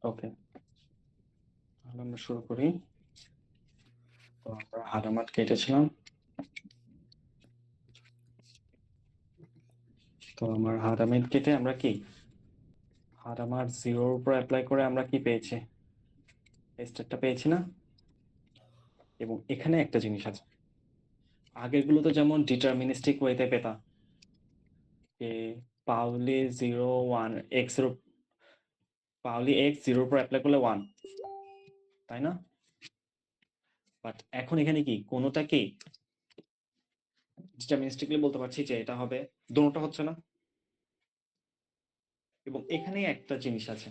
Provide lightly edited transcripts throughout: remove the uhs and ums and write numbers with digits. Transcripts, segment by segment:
ওকে, তাহলে আমরা শুরু করি। তো আমরা হাদামাত কেটেছিলাম। তো আমার হাদামাত কেটে আমরা কি হাদামাত জিরোর উপর অ্যাপ্লাই করে আমরা কি পেয়েছি? স্টেটটা পেয়েছি না? এবং এখানে একটা জিনিস আছে, আগেরগুলো তো যেমন ডিটারমিনিস্টিক ওয়েতে পেতাম, পাউলি 0 1 এক্স এর পাউলি এক্স জিরোর উপর অ্যাপ্লাই করলে 1, তাই না? বাট এখন এখানে কি কোনোটাকেই ডিটারমিনিস্টিকলি বলতে পারছি যে এটা হবে, দোনোটা হচ্ছে না। এবং এখানে একটা জিনিস আছে,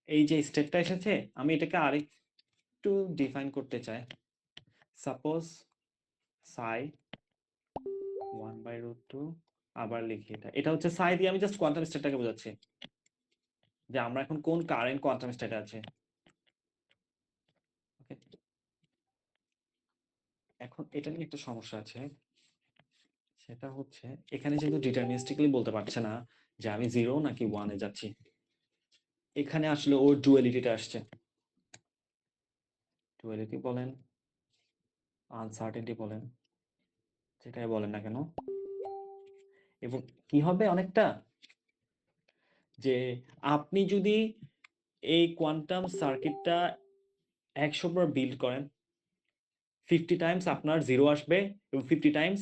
এই যে স্টেটটা এসেছে আমি এটাকে আরেকটু ডিফাইন করতে চাই। সাপোজ সাই 1/√2, আবার লিখি এটা হচ্ছে সাই দিয়ে আমি জাস্ট কোয়ান্টাম স্টেটটাকে বোঝাচ্ছি যে আমরা এখন কোন কারেন্ট কোয়ান্টাম স্টেটে আছে। ওকে, এখন এটা নিয়ে একটা সমস্যা আছে, সেটা হচ্ছে এখানে যেহেতু ডিটারমিনিস্টিকলি বলতে পারছে না যে আমি 0 নাকি 1-এ যাচ্ছি, এখানে আসলে ওর ডুয়ালিটিটা আসছে। ডুয়ালিটি বলেন, আনসার্টেনটি বলেন, যেটাই বলেন না কেন। এবং কি হবে অনেকটা, যে আপনি যদি এই কোয়ান্টাম সার্কিটটা 100 বার বিল্ড করেন, 50 টাইমস আপনার 0 আসবে এবং 50 টাইমস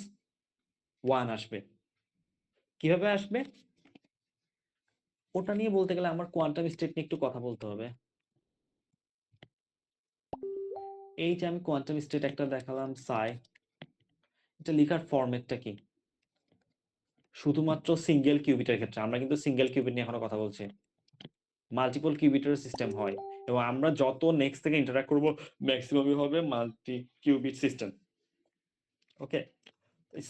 1 আসবে। কিভাবে আসবে ওটা নিয়ে বলতে গেলে আমার কোয়ান্টাম স্টেট নিয়ে একটু কথা বলতে হবে। এই যে আমি কোয়ান্টাম স্টেট একটা দেখালাম সাই, এটা লেখার ফরম্যাটটা কি? শুধুমাত্র সিঙ্গেল কিউবিটের ক্ষেত্রে, আমরা কিন্তু সিঙ্গেল কিউবিট নিয়ে এখনো কথা বলছি, মাল্টিপল কিউবিটের সিস্টেম হয় এবং আমরা যত নেক্সট থেকে ইন্টারঅ্যাক্ট করব ম্যাক্সিমামই হবে multi qubit system. Okay,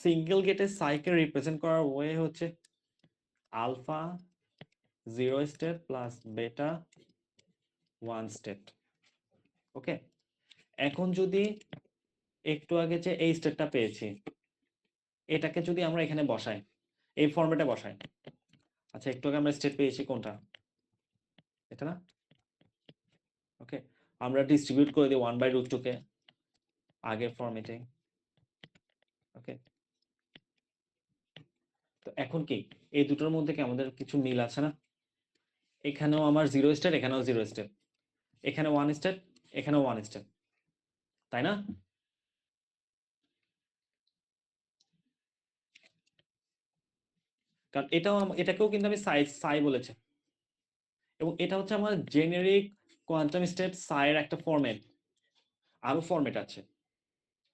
single গেটে সাইকে রিপ্রেজেন্ট করার ওয়ে হচ্ছে alpha 0 state plus beta 1 state. ওকে, এখন যদি একটু আগে যে এই স্টেটটা পেয়েছি এটাকে যদি আমরা এখানে বসাই, এই ফরম্যাটে বসাই, আচ্ছা একটু আগে আমরা স্টেট পেয়েছি কোনটা, এটা না? ওকে, আমরা ডিস্ট্রিবিউট করে দিই 1/√2 কে আগের ফরম্যাটে। ওকে, তো এখন কি এই দুটোর মধ্যে কি আমাদের কিছু মিল আছে না? এখানেও আমার 0 স্টেট, এখানেও 0 স্টেট, এখানে 1 স্টেট, এখানেও 1 স্টেট, তাই না? কারণ এটাকেও কিন্তু আমি সাই বলেছি, এবং এটা হচ্ছে আমার জেনেরিক কোয়ান্টাম স্টেট সাইয়ের একটা ফরম্যাট। আরো ফরম্যাট আছে,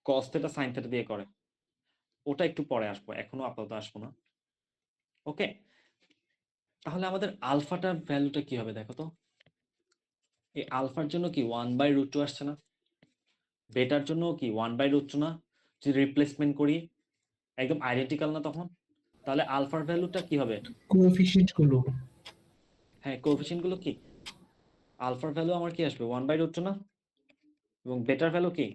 কস থিটা সাইন থিটা দিয়ে করে, ওটা একটু পরে আসবো, এখনো আপাতত আসবো না। ওকে, তাহলে আমাদের আলফাটার ভ্যালুটা কি হবে দেখো তো। এই আলফার জন্য কি 1/√2 আসছে না? বেটার জন্য কি 1/√2 না? যদি রিপ্লেসমেন্ট করি একদম আইডেন্টিক্যাল না তখন? তাহলে আলফার ভ্যালুটা কি হবে? কোএফিসিয়েন্ট গুলো। হ্যাঁ, কোএফিসিয়েন্ট গুলো কি, আলফার ভ্যালু আমার কি আসবে 1/√2 না? এবং বেটার ভ্যালু কি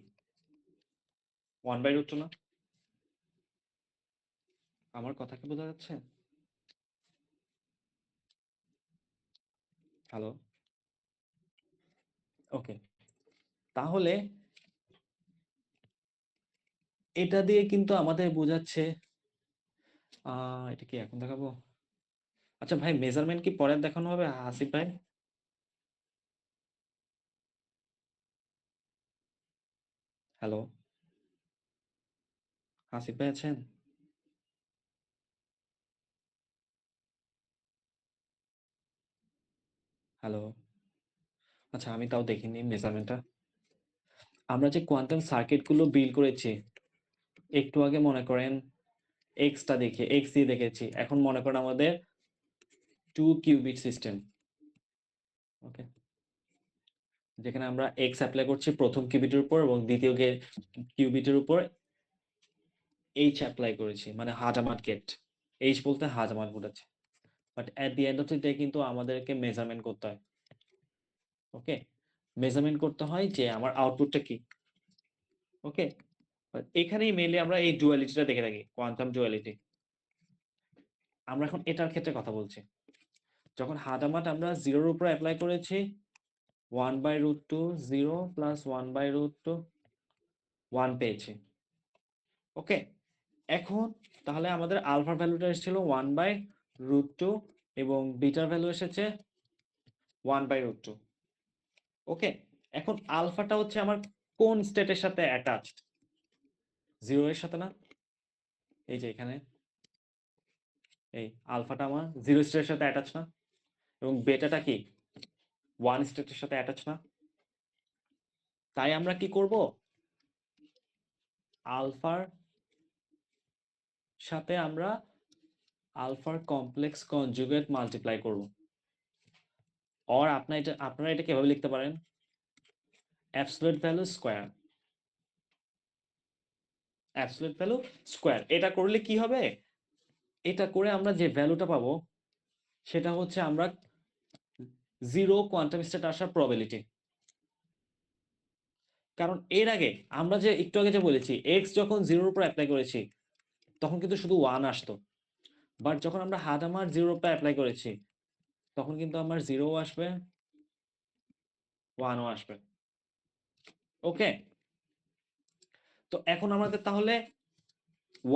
1/√2 না? আমার কথা কি বোঝা যাচ্ছে? হ্যালো? ওকে, তাহলে এটা দিয়ে কিন্তু আমাদের বোঝাচ্ছে, এটা কি এখন দেখাবো? আচ্ছা ভাই, মেজারমেন্ট কি পরে দেখানো হবে আসিফ ভাই? হ্যালো, আসিফ ভাই আছেন? হ্যালো, আচ্ছা আমি তাও দেখিনি মেজারমেন্টটা। আমরা যে কোয়ান্টাম সার্কিট গুলো বিল্ড করেছি, একটু আগে মনে করেন এক্সটা দেখে এক্স দিয়ে দেখেছি, এখন মনে করেন আমাদের 2 কিউবিট সিস্টেম। ওকে, যেখানে আমরা এক্স অ্যাপ্লাই করছি প্রথম কিউবিটের উপর এবং দ্বিতীয় কিউবিটের উপর এইচ অ্যাপ্লাই করেছি, মানে হাজামাত গেট। এইচ বলতে হাজামাত বোঝাচ্ছে। But at the end of the day কিন্তু আমাদেরকে মেজারমেন্ট করতে হয়। ওকে, মেজারমেন্ট করতে হয় যে আমার আউটপুটটা কি। ওকে, এখানেই মেইনলি আমরা এই ডুয়ালিটিটা দেখে থাকি, কোয়ান্টাম ডুয়ালিটি। আমরা এখন এটার ক্ষেত্রে কথা বলছি। যখন হাদামাট আমরা 0 এর উপর অ্যাপ্লাই করেছি 1/√2 0 প্লাস 1/√2 1 পেয়েছি। ওকে, এখন তাহলে আমাদের আলফার ভ্যালুটা এসেছিল 1/√2 এবং বিটার ভ্যালু এসেছে 1/√2। ওকে, এখন আলফাটা হচ্ছে আমার কোন স্টেটের সাথে অ্যাটাচড? 0 এর সাথে না? এই যে এখানে এই আলফাটা আমার 0 স্টেটের সাথে অ্যাটাচ না? এবং বেটাটা কি 1 স্টেটের সাথে অ্যাটাচ না? তাই আমরা কি করব? আলফার সাথে আমরা আলফার কমপ্লেক্স কনজুগেট মাল্টিপ্লাই করব। আর আপনারা এটা কিভাবে লিখতে পারেন? Absolute value square, absolute value square. এটা করলে কি হবে? এটা করে আমরা যে ভ্যালুটা পাবো সেটা হচ্ছে আমরা 0 কোয়ান্টাম স্টেট আসার প্রবাবিলিটি। কারণ এর আগে আমরা যে একটু আগে যে বলেছি x যখন 0 এর উপর অ্যাপ্লাই করেছি তখন কিন্তু শুধু 1 আসতো। বাট যখন আমরা হাদামার 0 এর উপর অ্যাপ্লাই করেছি তখন কিন্তু আমার 0 আসবে 1ও আসবে। ওকে, তো এখন আমাদের তাহলে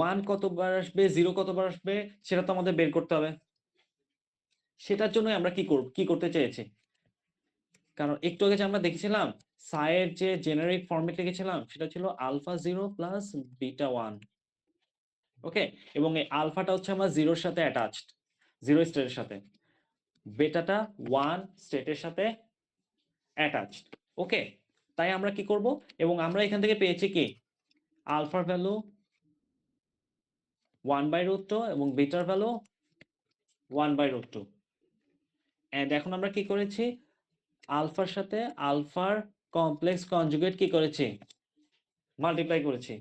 1 কতবার আসবে 0 কতবার আসবে সেটা তো আমাদের বের করতে হবে। সেটার জন্য আমরা কি করতে চেয়েছি? কারণ একটু আগে যে আমরা দেখেছিলাম সাইয়ের যে জেনারিক ফরম্যাট লিখেছিলাম সেটা ছিল আলফা 0 প্লাস বিটা 1। ওকে, এবং এই আলফাটা হচ্ছে আমার 0 এর সাথে অ্যাটাচড, 0 স্টেটের সাথে। বেটাটা 1 স্টেটের সাথে অ্যাটাচড। ওকে, তাই আমরা কি করব? এবং আমরা এখান থেকে পেয়েছি কি আলফার ভ্যালু 1/√2 এবং বিটার ভ্যালু 1/√2। এন্ড এখন আমরা কি করেছি? আলফার সাথে আলফার কমপ্লেক্স কনজুগেট কি করেছি? মাল্টিপ্লাই করেছি।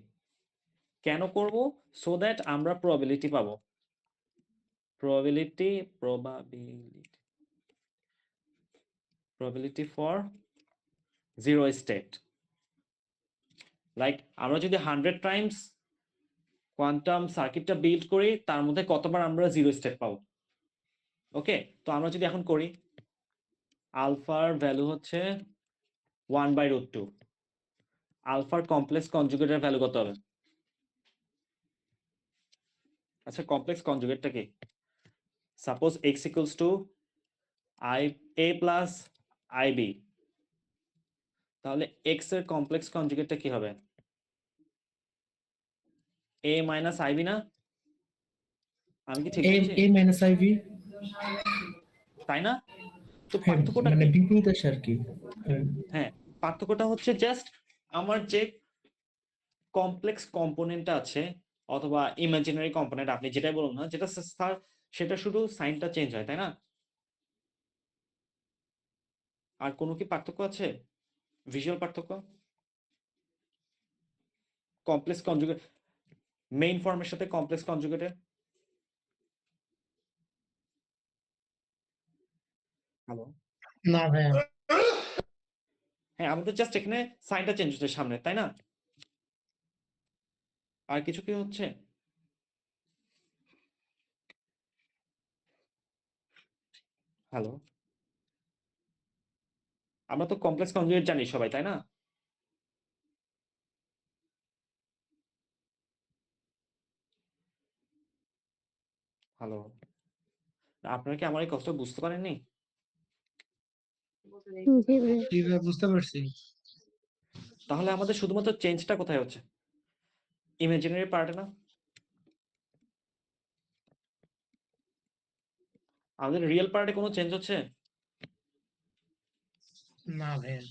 কেন করব? সো দ্যাট আমরা প্রবাবিলিটি পাবো। probability for 0 state. লাইক আমরা যদি 100 টাইমস কোয়ান্টাম সার্কিটটা বিল্ড করি তার মধ্যে কতবার আমরা 0 স্টেট পাবো। ওকে, তো আমরা যদি এখন করি আলফার ভ্যালু হচ্ছে 1/√2, আলফার কমপ্লেক্স কনজুগেটের ভ্যালু কত হবে? আচ্ছা, কমপ্লেক্স কনজুগেটটা কি? Suppose x equals to a plus ib, তাহলে x এর কমপ্লেক্স কনজুগেটটা কি হবে? a মাইনাস ib না? আমি কি ঠিক বলছি? a মাইনাস iv, তাই না? তো হ্যাঁ, পার্থক্যটা মানে কি? বিপরীত আসে আর কি। হ্যাঁ, পার্থক্যটা হচ্ছে জাস্ট আমার যে কমপ্লেক্স কম্পোনেন্টটা আছে অথবা ইমাজিনারি কম্পোনেন্ট আপনি যেটাই বলুন না, যেটা স্যার সেটা শুধু সাইনটা চেঞ্জ হয়, তাই না? আর কোনো কি পার্থক্য আছে? ভিজুয়াল পার্থক্য? কমপ্লেক্স কনজুগেট মেইন ফর্মের সাথে কমপ্লেক্স কনজুগেটের? হ্যালো? না ভাইয়া, হ্যাঁ, আমাদের জাস্ট এখানে সাইনটা চেঞ্জ হচ্ছে সামনে, তাই না? আর কিছু কি হচ্ছে? হ্যালো? আমরা তো কমপ্লেক্স কনজুগেট জানি সবাই, তাই না? হ্যালো? আপনারা কি আমার এই কথাটা বুঝতে পারেননি? জি ভাই। জি ভাইয়া, বুঝতে পারছি। তাহলে আমাদের শুধুমাত্র চেঞ্জটা কোথায় হচ্ছে? ইমাজিনারি পার্টে না? আমাদের রিয়েল পার্টে কোনো চেঞ্জ হচ্ছে? না ভাইয়া,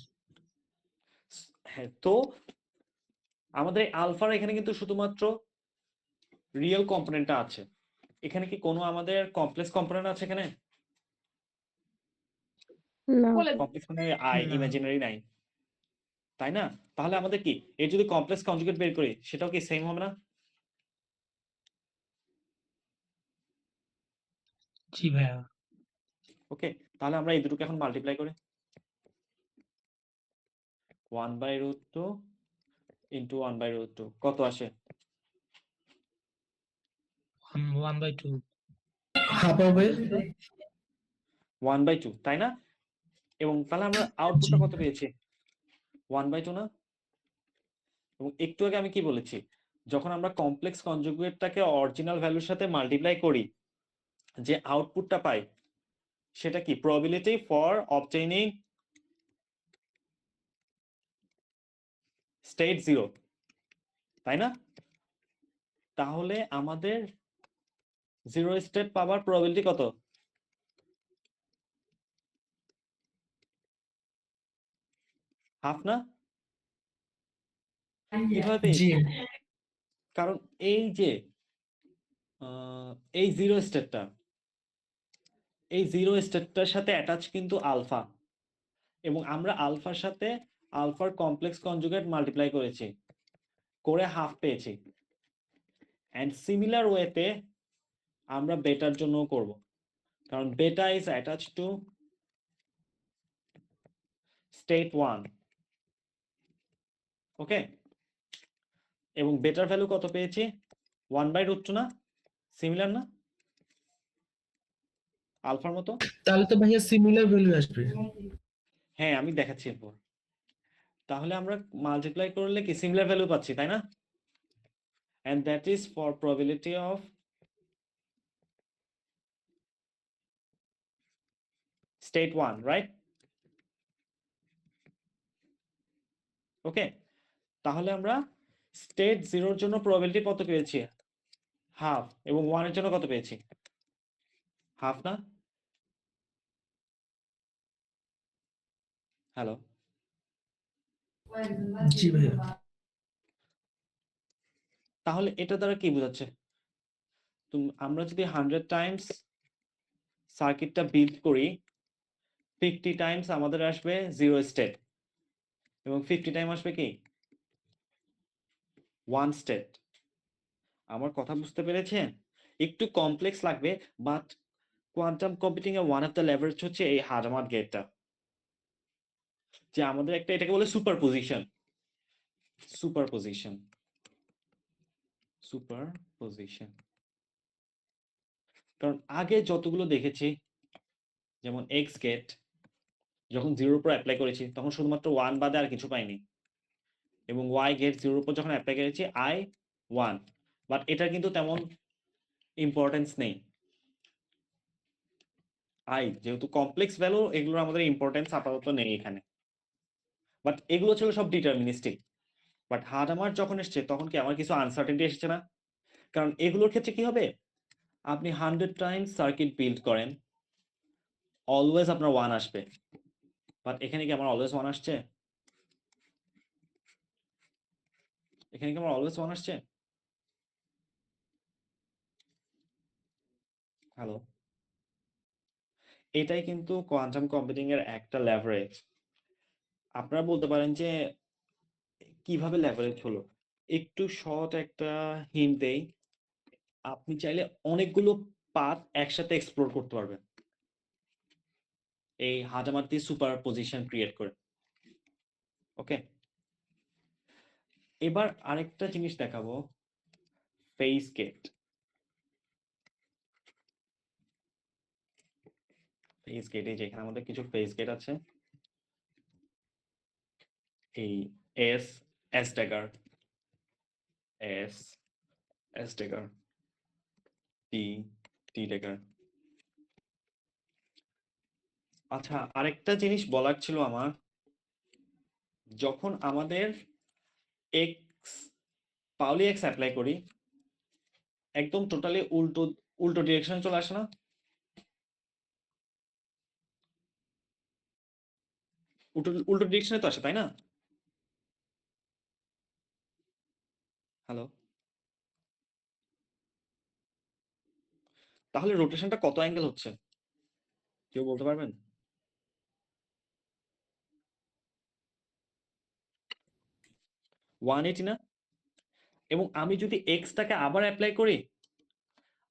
হ্যাঁ, তো আমাদের আলফার এখানে কিন্তু শুধুমাত্র রিয়েল কম্পোনেন্টটা আছে। এখানে কি কোনো আমাদের কমপ্লেক্স কম্পোনেন্ট আছে এখানে? না। কমপ্লেক্স মানে না। ইমাজিনারি নাই, তাই না? তাহলে আমাদের কি এর যদি কমপ্লেক্স কনজুগেট বের করি সেটাও কি সেম হবে না? জি ভাইয়া। ওকে, তাহলে আমরা এই দুটোকে এখন মাল্টিপ্লাই করি। 1/√2 ইন্টু 1/√2 কত আসে? 1/2 হাফ হবে। 1/2, তাই না? এবং তাহলে আমরা জি আউটপুটটা কত ভাইয়া। পেয়েছি? 1/2 না? এবং একটু আগে আমি কি বলেছি? যখন আমরা কমপ্লেক্স কনজুগেটটাকে অরিজিনাল ভ্যালুর সাথে মাল্টিপ্লাই করি, যে আউটপুটটা পাই সেটা কি? প্রবাবিলিটি ফর অবটেইনিং স্টেট 0, তাই না? তাহলে আমাদের 0 স্টেট পাবার প্রবাবিলিটি কত? হাফ না? কিভাবে জি পেয়েছি? কারণ এই যে এই 0 স্টেটটা, এই 0 স্টেটটার সাথে অ্যাটাচ কিন্তু আলফা, এবং আমরা আলফার সাথে আলফার কমপ্লেক্স কনজুগেট মাল্টিপ্লাই করেছি, করে হাফ পেয়েছি। অ্যান্ড সিমিলার ওয়েতে আমরা বেটার জন্যও করব, কারণ বেটা ইজ অ্যাটাচ টু স্টেট 1, ওকে? এবং বেটার ভ্যালু কত পেয়েছি? 1/√2 না? সিমিলার না আলফার মতো? তাহলে তো ভাইয়া সিমিলার ভ্যালু আসবে। হ্যাঁ, আমি দেখাচ্ছি এরপর। তাহলে আমরা মাল্টিপ্লাই করলে কি সিমিলার ভ্যালু পাচ্ছি, তাই না? and that is for probability of state 1, right? ওকে, তাহলে আমরা স্টেট 0 এর জন্য প্রবাবিলিটি কত পেয়েছি? হাফ। এবং 1 এর জন্য কত পেয়েছি? হাফ না? হ্যালো? জি ভাইয়া। তাহলে এটা দ্বারা কি বোঝাচ্ছে? আমরা যদি 100 টাইমস সার্কিটটা বিল্ড করি, 50 টাইমস আমাদের আসবে 0 স্টেট, এবং 50 টাইম আসবে কি 1 স্টেট। আমার কথা বুঝতে পেরেছেন? একটু কমপ্লেক্স লাগবে, বাট কোয়ান্টাম কম্পিউটিং এর ওয়ান অফ দ্য লেভারেজ হচ্ছে এই হার্মাট গেটটা, যে আমাদের একটা এটাকে বলে সুপারপজিশন। Superposition, superposition. কারণ আগে যতগুলো দেখেছি, যেমন এক্স গেট, যখন 0 উপর অ্যাপ্লাই করেছি তখন শুধুমাত্র 1 বাদে আর কিছু পাইনি, এবং ওয়াই গেট 0 উপর যখন অ্যাপ্লাই করেছি আই 1, বাট এটার কিন্তু তেমন ইম্পর্টেন্স নেই। আই যেহেতু কমপ্লেক্স ভ্যালু, এগুলোর আমাদের ইম্পর্টেন্স আপাতত নেই এখানে, বাট এগুলো ছিল সব ডিটারমিনিস্টিক। বাট হার্মার যখন এসছে তখন কি আমার কিছু আনসার্টেনটি এসেছে না? কারণ এগুলোর ক্ষেত্রে কি হবে, আপনি 100 টাইমস সার্কিট বিল্ড করেন, অলওয়েজ আপনার 1 আসবে। বাট এখানে কি আমার অলওয়েজ 1 আসছে? এখানে কি আমার অলওয়েজ 1 আসছে? হ্যালো? এটাই কিন্তু কোয়ান্টাম কম্পিউটিং এর একটা লেভারেজ। আপনারা বলতে পারেন যে কিভাবে লেভারেজ হলো? একটু শর্ট একটা হিন্ট দেই। আপনি চাইলে অনেকগুলো পাথ একসাথে এক্সপ্লোর করতে পারবেন এই হাজামাত দিয়ে সুপারপজিশন ক্রিয়েট করে। ওকে? এবার আরেকটা জিনিস দেখাবো, ফেজ গেট। ফেজ গেট, এই যে এখানে আমাদের কিছু ফেজ গেট আছে, এই S, S dagger, S, S dagger, T, T dagger. আচ্ছা, আরেকটা জিনিস বলার ছিল আমার, যখন আমাদের এক্স, পাউলি এক্স অ্যাপ্লাই করি, একদম টোটালি উল্টো উল্টো ডিরেকশনে চলে আসে না? উল্টো উল্টো ডিরেকশনে তো আসে, তাই না? হ্যালো? তাহলে রোটেশনটা কত অ্যাঙ্গেল হচ্ছে কেউ বলতে পারবেন? ওয়ান এইটি না? এবং আমি যদি এক্সটাকে আবার অ্যাপ্লাই করি,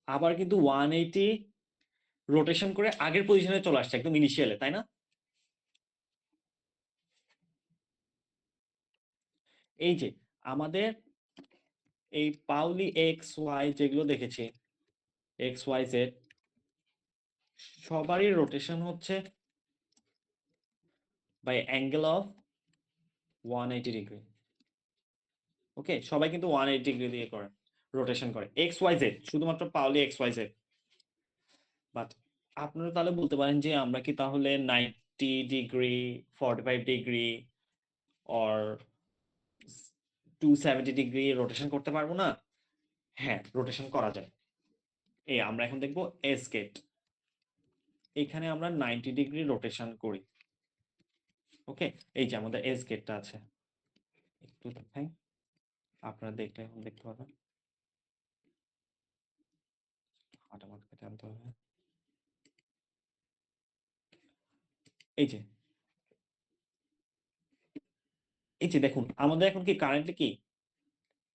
আবার কিন্তু 180 রোটেশন করে আগের পজিশনে চলে আসছে, একদম ইনিশিয়ালে, তাই না? এই যে আমাদের এই পাউলি এক্স ওয়াই যেগুলো দেখেছি, এক্স ওয়াই জেড, সবারই রোটেশন হচ্ছে বাই অ্যাঙ্গেল অফ 180 ডিগ্রি। ওকে, সবাই কিন্তু 180 ডিগ্রি দিয়ে করে রোটেশন করে, এক্স ওয়াই জেড, শুধুমাত্র Pauli X Y Z. But আপনারা তাহলে বলতে পারেন যে আমরা কি তাহলে 90 degree, 45 degree or 270 degree rotation করতে পারবো না? হ্যাঁ, রোটেশন করা যায়। এই আমরা এখন দেখবো এস গেট। এখানে আমরা 90 ডিগ্রি রোটেশন করি। ওকে, এই যে আমাদের এস গেটটা আছে, একটু দেখাই, আপনারা দেখলে এখন দেখতে পাবেন। আমাকে টানতে হবে। এই যে দেখুন, আমাদের এখন কি কারেন্টলি কি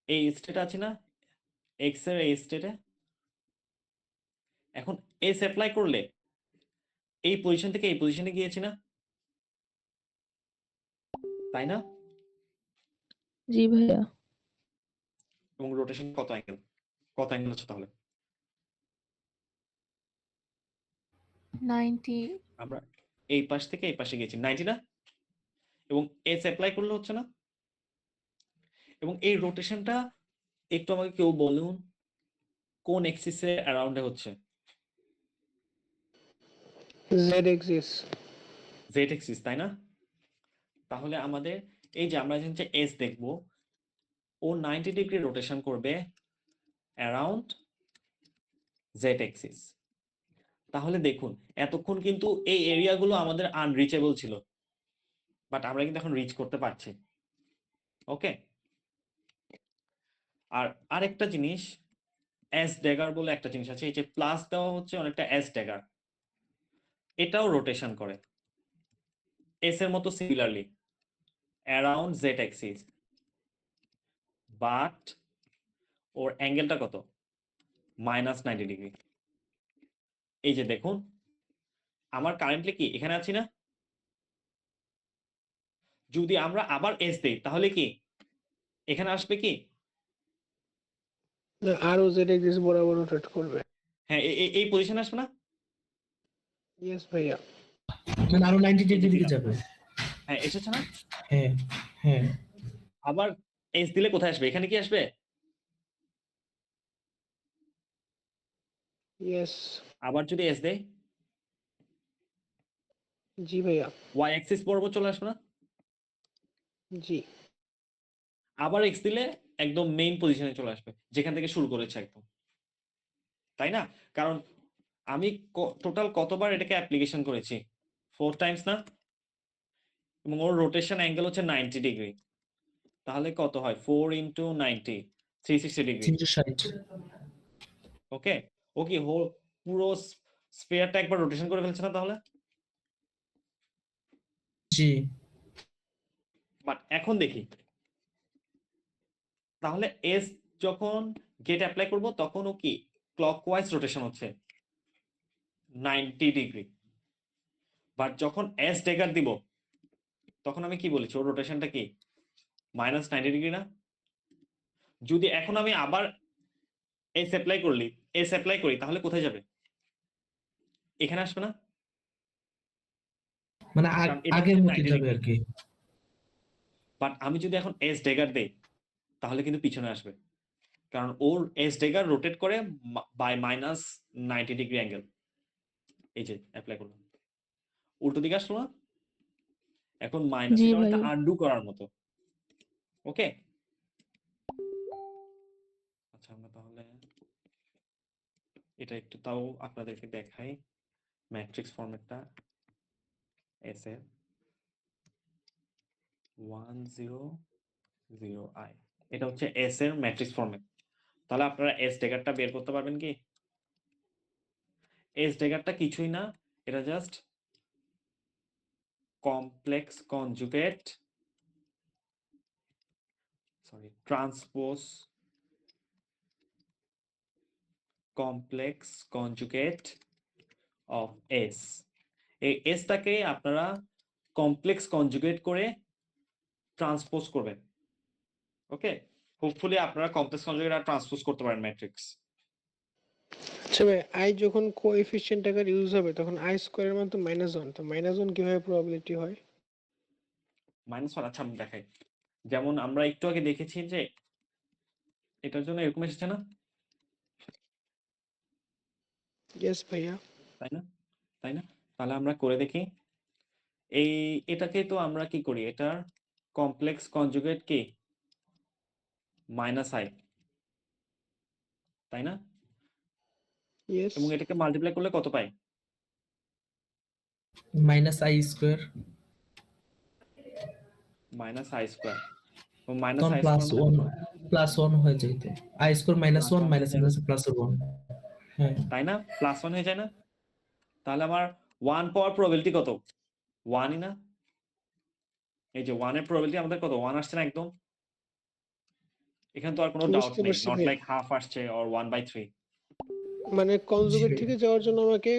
এই স্টেটে আছে না, এক্স এর এই স্টেটে। এখন এস অ্যাপ্লাই করলে এই পজিশন থেকে এই পজিশনে গিয়েছি না, তাই না? জি ভাইয়া। এবং রোটেশন কত অ্যাঙ্গেল হচ্ছে তাহলে? 90। আমরা এই পাশ থেকে এই পাশে গেছি 90 না, এবং এস অ্যাপ্লাই করলে হচ্ছে না। এবং এই রোটেশনটা একটু আমাকে কেউ বলুন কোন এক্সিসে অ্যারাউন্ডে হচ্ছে? Z axis. জেড এক্সিস, তাই না? তাহলে আমাদের এই যে আমরা যে এস দেখব, ও 90 ডিগ্রি রোটেশন করবে অ্যারাউন্ড জেড এক্সিস। তাহলে দেখুন, এতক্ষণ কিন্তু এই এরিয়াগুলো আমাদের আনরিচেবল ছিল, বাট আমরা কিন্তু এখন রিচ করতে পারছি। ওকে, আর আরেকটা জিনিস, এস ড্যাগার বলে একটা জিনিস আছে, এই যে প্লাস দেওয়া হচ্ছে অনেকটা এস ড্যাগার, এটাও রোটেশন করে এস এর মতো similarly around Z axis, but ওর অ্যাঙ্গেলটা কত? -90 ডিগ্রি। এই যে দেখুন, আমার কারেন্টলি কি এখানে আছি না, যদি আমরা আবার এস দেই তাহলে কি এখানে আসবে কি? আরো জেড এক্সিস বরাবর রোটেট করবে। হ্যাঁ, এই পজিশনে আসবে না? ইয়েস ভাইয়া। মানে আরো 90 ডিগ্রি দিকে যাবে। হ্যাঁ, এসেছে না? হ্যাঁ হ্যাঁ। আবার এস দিলে কোথায় আসবে? এখানে কি আসবে? ইয়েস। আবার যদি এস দেই, জি ভাইয়া। ওয়াই অ্যাক্সিস বরাবর চলে আসবে না? জি। আবার এক্স দিলে একদম মেইন পজিশনে চলে আসবে, যেখান থেকে শুরু করেছে একদম, তাই না? কারণ আমি টোটাল কতবার এটাকে অ্যাপ্লিকেশন করেছি? 4 টাইমস না? এবং ওর রোটেশন অ্যাঙ্গেল হচ্ছে 90 ডিগ্রি। তাহলে কত হয়? 4 ইন্টু 90, 360 ডিগ্রি। 360। ওকে, ও কি পুরো স্ফিয়ারটা একবার রোটেশন করে ফেলছে না তাহলে? জি। বাট এখন দেখি, তাহলে এস যখন গেট অ্যাপ্লাই করব তখন ও কি ক্লকওয়াইজ রোটেশন হচ্ছে 90 ডিগ্রি। বাট যখন এস ডেগার দিব তখন আমি কি বলেছি, ওর রোটেশনটা কি -90 ডিগ্রি না? যদি এখন আমি আবার এস অ্যাপ্লাই করি তাহলে কোথায় যাবে? এখানে আসবে না? মানে কারণ এটা আগের হচ্ছে মতো 90 যাবে ডিগ্রি। আর কি। বাট আমি যদি এখন এস ডেগার দেই তাহলে কিন্তু পিছনে আসবে, কারণ ওর এস ডেগার রোটেট করে বাই -90 ডিগ্রি অ্যাঙ্গেল। এই যে অ্যাপ্লাই করলাম, উল্টো দিকে আসলো না? এখন মাইনাস, জি এটা অনেকটা ভাইয়া। আনডু করার মতো। ওকে, আচ্ছা আমরা তাহলে এটা একটু তাও আপনাদেরকে দেখাই, ম্যাট্রিক্স ফরম্যাটটা এস এর 100i, এটা হচ্ছে এস এর ম্যাট্রিক্স ফরম্যাট। তাহলে আপনারা এস ডেগারটা বের করতে পারবেন কি? এস ডেগারটা কিছুই না, এটা just complex conjugate, sorry transpose complex conjugate of S. এই এসটাকে আপনারা কমপ্লেক্স কনজুগেট করে ট্রান্সপোজ করবেন। ওকে, হোপফুলি আপনারা কমপ্লেক্স কনজুগেট আর ট্রান্সপোজ করতে পারেন ম্যাট্রিক্স। আচ্ছা ভাই, আই যখন কোএফিসিয়েন্ট আকারে ইউজ হবে তখন আই স্কোয়ারের মান তো -1, তো -1 কিভাবে প্রবাবিলিটি হয়? -1 আচ্ছা আমি দেখাই। যেমন আমরা একটু আগে দেখেছি যে এটার জন্য এরকম এসেছে না? ইয়েস ভাইয়া। তাই না? তাই না? তাহলে আমরা করে দেখি। এটাকে তো আমরা কি করি? এটার কমপ্লেক্স কনজুগেট কি? -i, তাই না? ইয়েস। এবং এটাকে মাল্টিপ্লাই করলে কত পাই? -i², -i²। এবং তখন -i² মানে +1 হয়ে যেত। i² -1 +1 হয়ে যায় না? -1 হ্যাঁ। তাই না? +1 হয়ে যায় না? তাহলে আমার 1 পাওয়ার প্রবাবিলিটি কত? 1 ই না? এই যে 1 এর প্রবাবিলিটি আমাদের কত? 1 আসছে না একদম? এখানে তো আর কোনো ডাউট বুঝতে নেই। পারছি নট ভাইয়া। লাইক হাফ আসছে or 1/3। মানে কনজুগেট জি। থেকে যাওয়ার জন্য আমাকে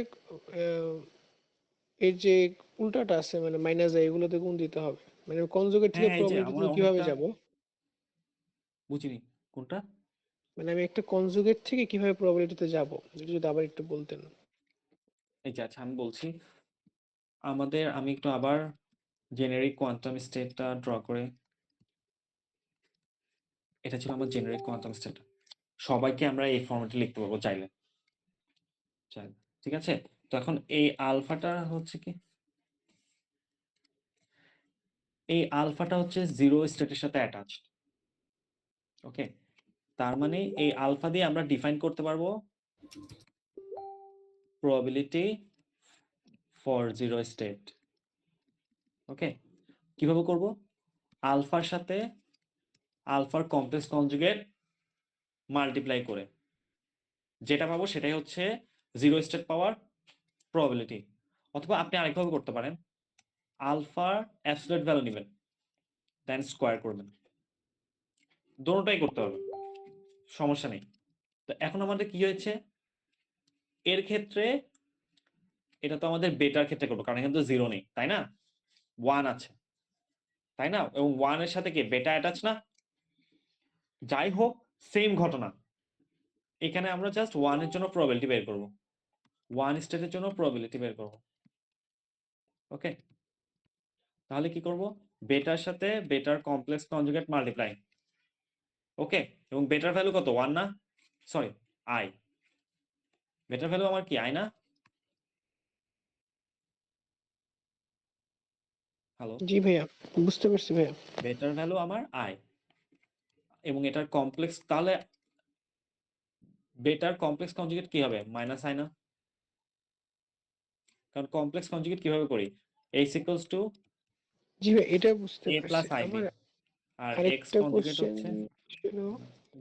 এর যে উল্টাটা আছে মানে -i এগুলোতে গুণ দিতে হবে। মানে কনজুগেট থেকে হ্যাঁ, এই যে প্রবাবিলিটিতে আমরা কিভাবে অনেকটা যাব? বুঝিনি। কোনটা? মানে আমি একটা কনজুগেট থেকে কিভাবে প্রবাবিলিটিতে যাব? এটা যদি আবার একটু বলতেন। এই যে আচ্ছা আমি বলছি। আমি একটু আবার জেনেরিক কোয়ান্টাম স্টেটটা ড্র করে এটা ছিল আমার জেনেরিক কোয়ান্টাম স্টেট। সবাইকে আমরা এই ফরম্যাটে লিখতে পারবো চাইলে। ঠিক আছে? তো এখন এই আলফাটা হচ্ছে কি? এই আলফাটা হচ্ছে 0 স্টেটের সাথে অ্যাটাচড। ওকে? তার মানে এই আলফা দিয়ে আমরা ডিফাইন করতে পারবো probability for 0 state। ওকে? কিভাবে করব? আলফার সাথে আলফার কমপ্লেক্স কনজুগেট মাল্টিপ্লাই করে যেটা পাবো সেটাই হচ্ছে 0 স্টেট পাওয়ার প্রবাবিলিটি। অথবা আপনি আরেকভাবে করতে পারেন। আলফার অ্যাবসলিউট ভ্যালু নেবেন, দেন স্কোয়ার করবেন। দোনোটাই করতে হবে, সমস্যা নেই। তো এখন আমাদের কি হয়েছে? এর ক্ষেত্রে এটা তো আমাদের বেটার ক্ষেত্রে করবো, কারণ এখানে তো 0 নেই, তাই না? 1 আছে, তাই না? এবং 1 এর সাথে কি বেটা অ্যাটাচ না? যাই হোক, সেম ঘটনা। এখানে আমরা জাস্ট 1 এর জন্য প্রবাবিলিটি বের করব। 1 স্টেটের জন্য প্রবাবিলিটি বের করব। ওকে? তাহলে কি করব? বেটার সাথে বেটার কমপ্লেক্স কনজুগেট মাল্টিপ্লাই। ওকে? এবং বেটার ভ্যালু কত? 1 না? Sorry, i। বেটার ভ্যালু আমার কি i না? হ্যালো? জি ভাইয়া, বুঝতে পারছি ভাইয়া। বেটার ভ্যালু আমার i। এবং এটার কমপ্লেক্স তাহলে বেটার কমপ্লেক্স কনজুগেট কি হবে? -i না? কারণ কমপ্লেক্স কনজুগেট কিভাবে করি? h = জি ভাই, এটা বুঝতে a পারছি। + ib। আমার আর x আরেকটা কনজুগেট কোশ্চেন হচ্ছে ছিল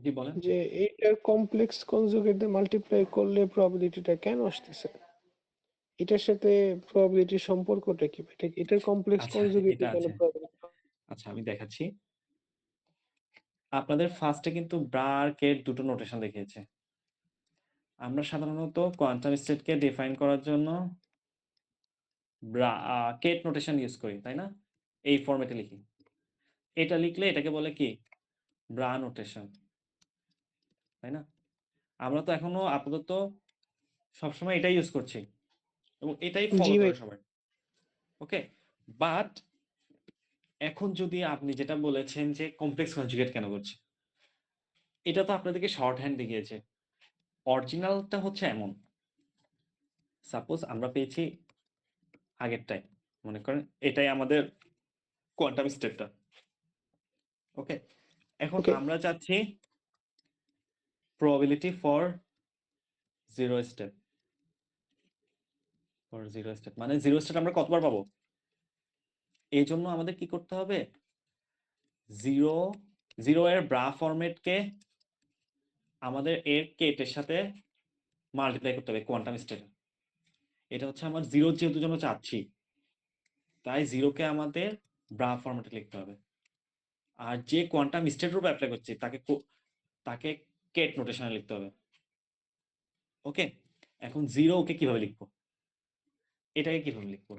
জি বলেন। যে এইটার কমপ্লেক্স কনজুগেট দিয়ে মাল্টিপ্লাই করলে প্রবাবিলিটিটা কেন আসতেছে? এটার সাথে প্রবাবিলিটির সম্পর্কটা কি? এটার কমপ্লেক্স আচ্ছা, কনজুগেট এটা দিয়ে কেন আছে। প্রবাবিলিটি? আচ্ছা আমি দেখাচ্ছি। আপনাদের ফার্স্টে কিন্তু ব্রা আর কেট দুটো নোটেশন দেখিয়েছে। আমরা সাধারণত কোয়ান্টাম স্টেটকে ডিফাইন করার জন্য কেট নোটেশন ইউজ করি, তাই না? এই ফরম্যাটে লিখি। এটা লিখলে এটাকে বলে কি? ব্রা নোটেশন, তাই না? আমরা তো এখনো আপাতত সবসময় এটাই ইউজ করছি এবং এটাই জি ফলো ভাই। করে সবাই। ওকে? বাট এখন যদি আপনি যেটা বলেছেন যে কমপ্লেক্স কনজুগেট কেন করছে? এটা তো আপনাদেরকে শর্ট হ্যান্ড দেখিয়েছে। অরিজিনালটা হচ্ছে এমন। সাপোজ আমরা পেয়েছি আগেরটাই। মনে করেন এটাই আমাদের কোয়ান্টাম স্টেটটা। ওকে? এখন ওকে। আমরা চাচ্ছি probability for 0 স্টেট। মানে 0 স্টেট আমরা কতবার পাবো? এইজন্য আমাদের কি করতে হবে? 0 এর ব্রা ফরম্যাটকে আমাদের এর কেটের সাথে মাল্টিপ্লাই করতে হবে কোয়ান্টাম স্টেটে। এটা হচ্ছে আমার 0 যেহেতু জন্য চাচ্ছি, তাই 0 কে আমাদের ব্রা ফরম্যাটে লিখতে হবে। আর যে কোয়ান্টাম স্টেটের উপর অ্যাপ্লাই করছি তাকে কেট নোটেশনে লিখতে হবে। ওকে? এখন 0 কে কিভাবে লিখবো? এটাকে কিভাবে লিখবো?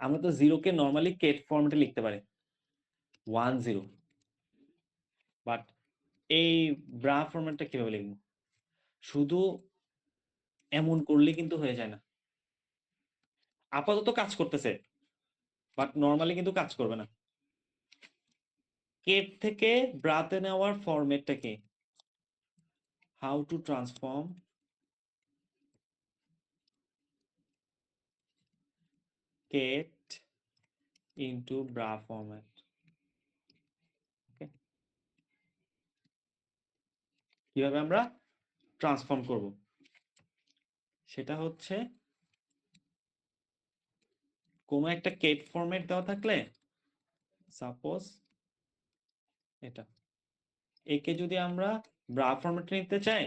আমরা তো 0 কে নরমালি কেট ফরম্যাটে লিখতে পারি 1 0। বাট এই ব্রা ফরম্যাটটা কিভাবে লিখবো? শুধু এমন করলে কিন্তু হয়ে যায় না। আপাতত কাজ করতেছে, বাট নর্মালি কিন্তু কাজ করবে না। কেট থেকে ব্রাতে নেওয়ার ফরম্যাটটা কি? How to transform ket into bra format. কিভাবে আমরা ট্রান্সফর্ম করব সেটা হচ্ছে, কোনো একটা কেট ফরম্যাট দেওয়া থাকলে, সাপোজ এটা, একে যদি আমরা ব্রা ফরম্যাটে নিতে চাই,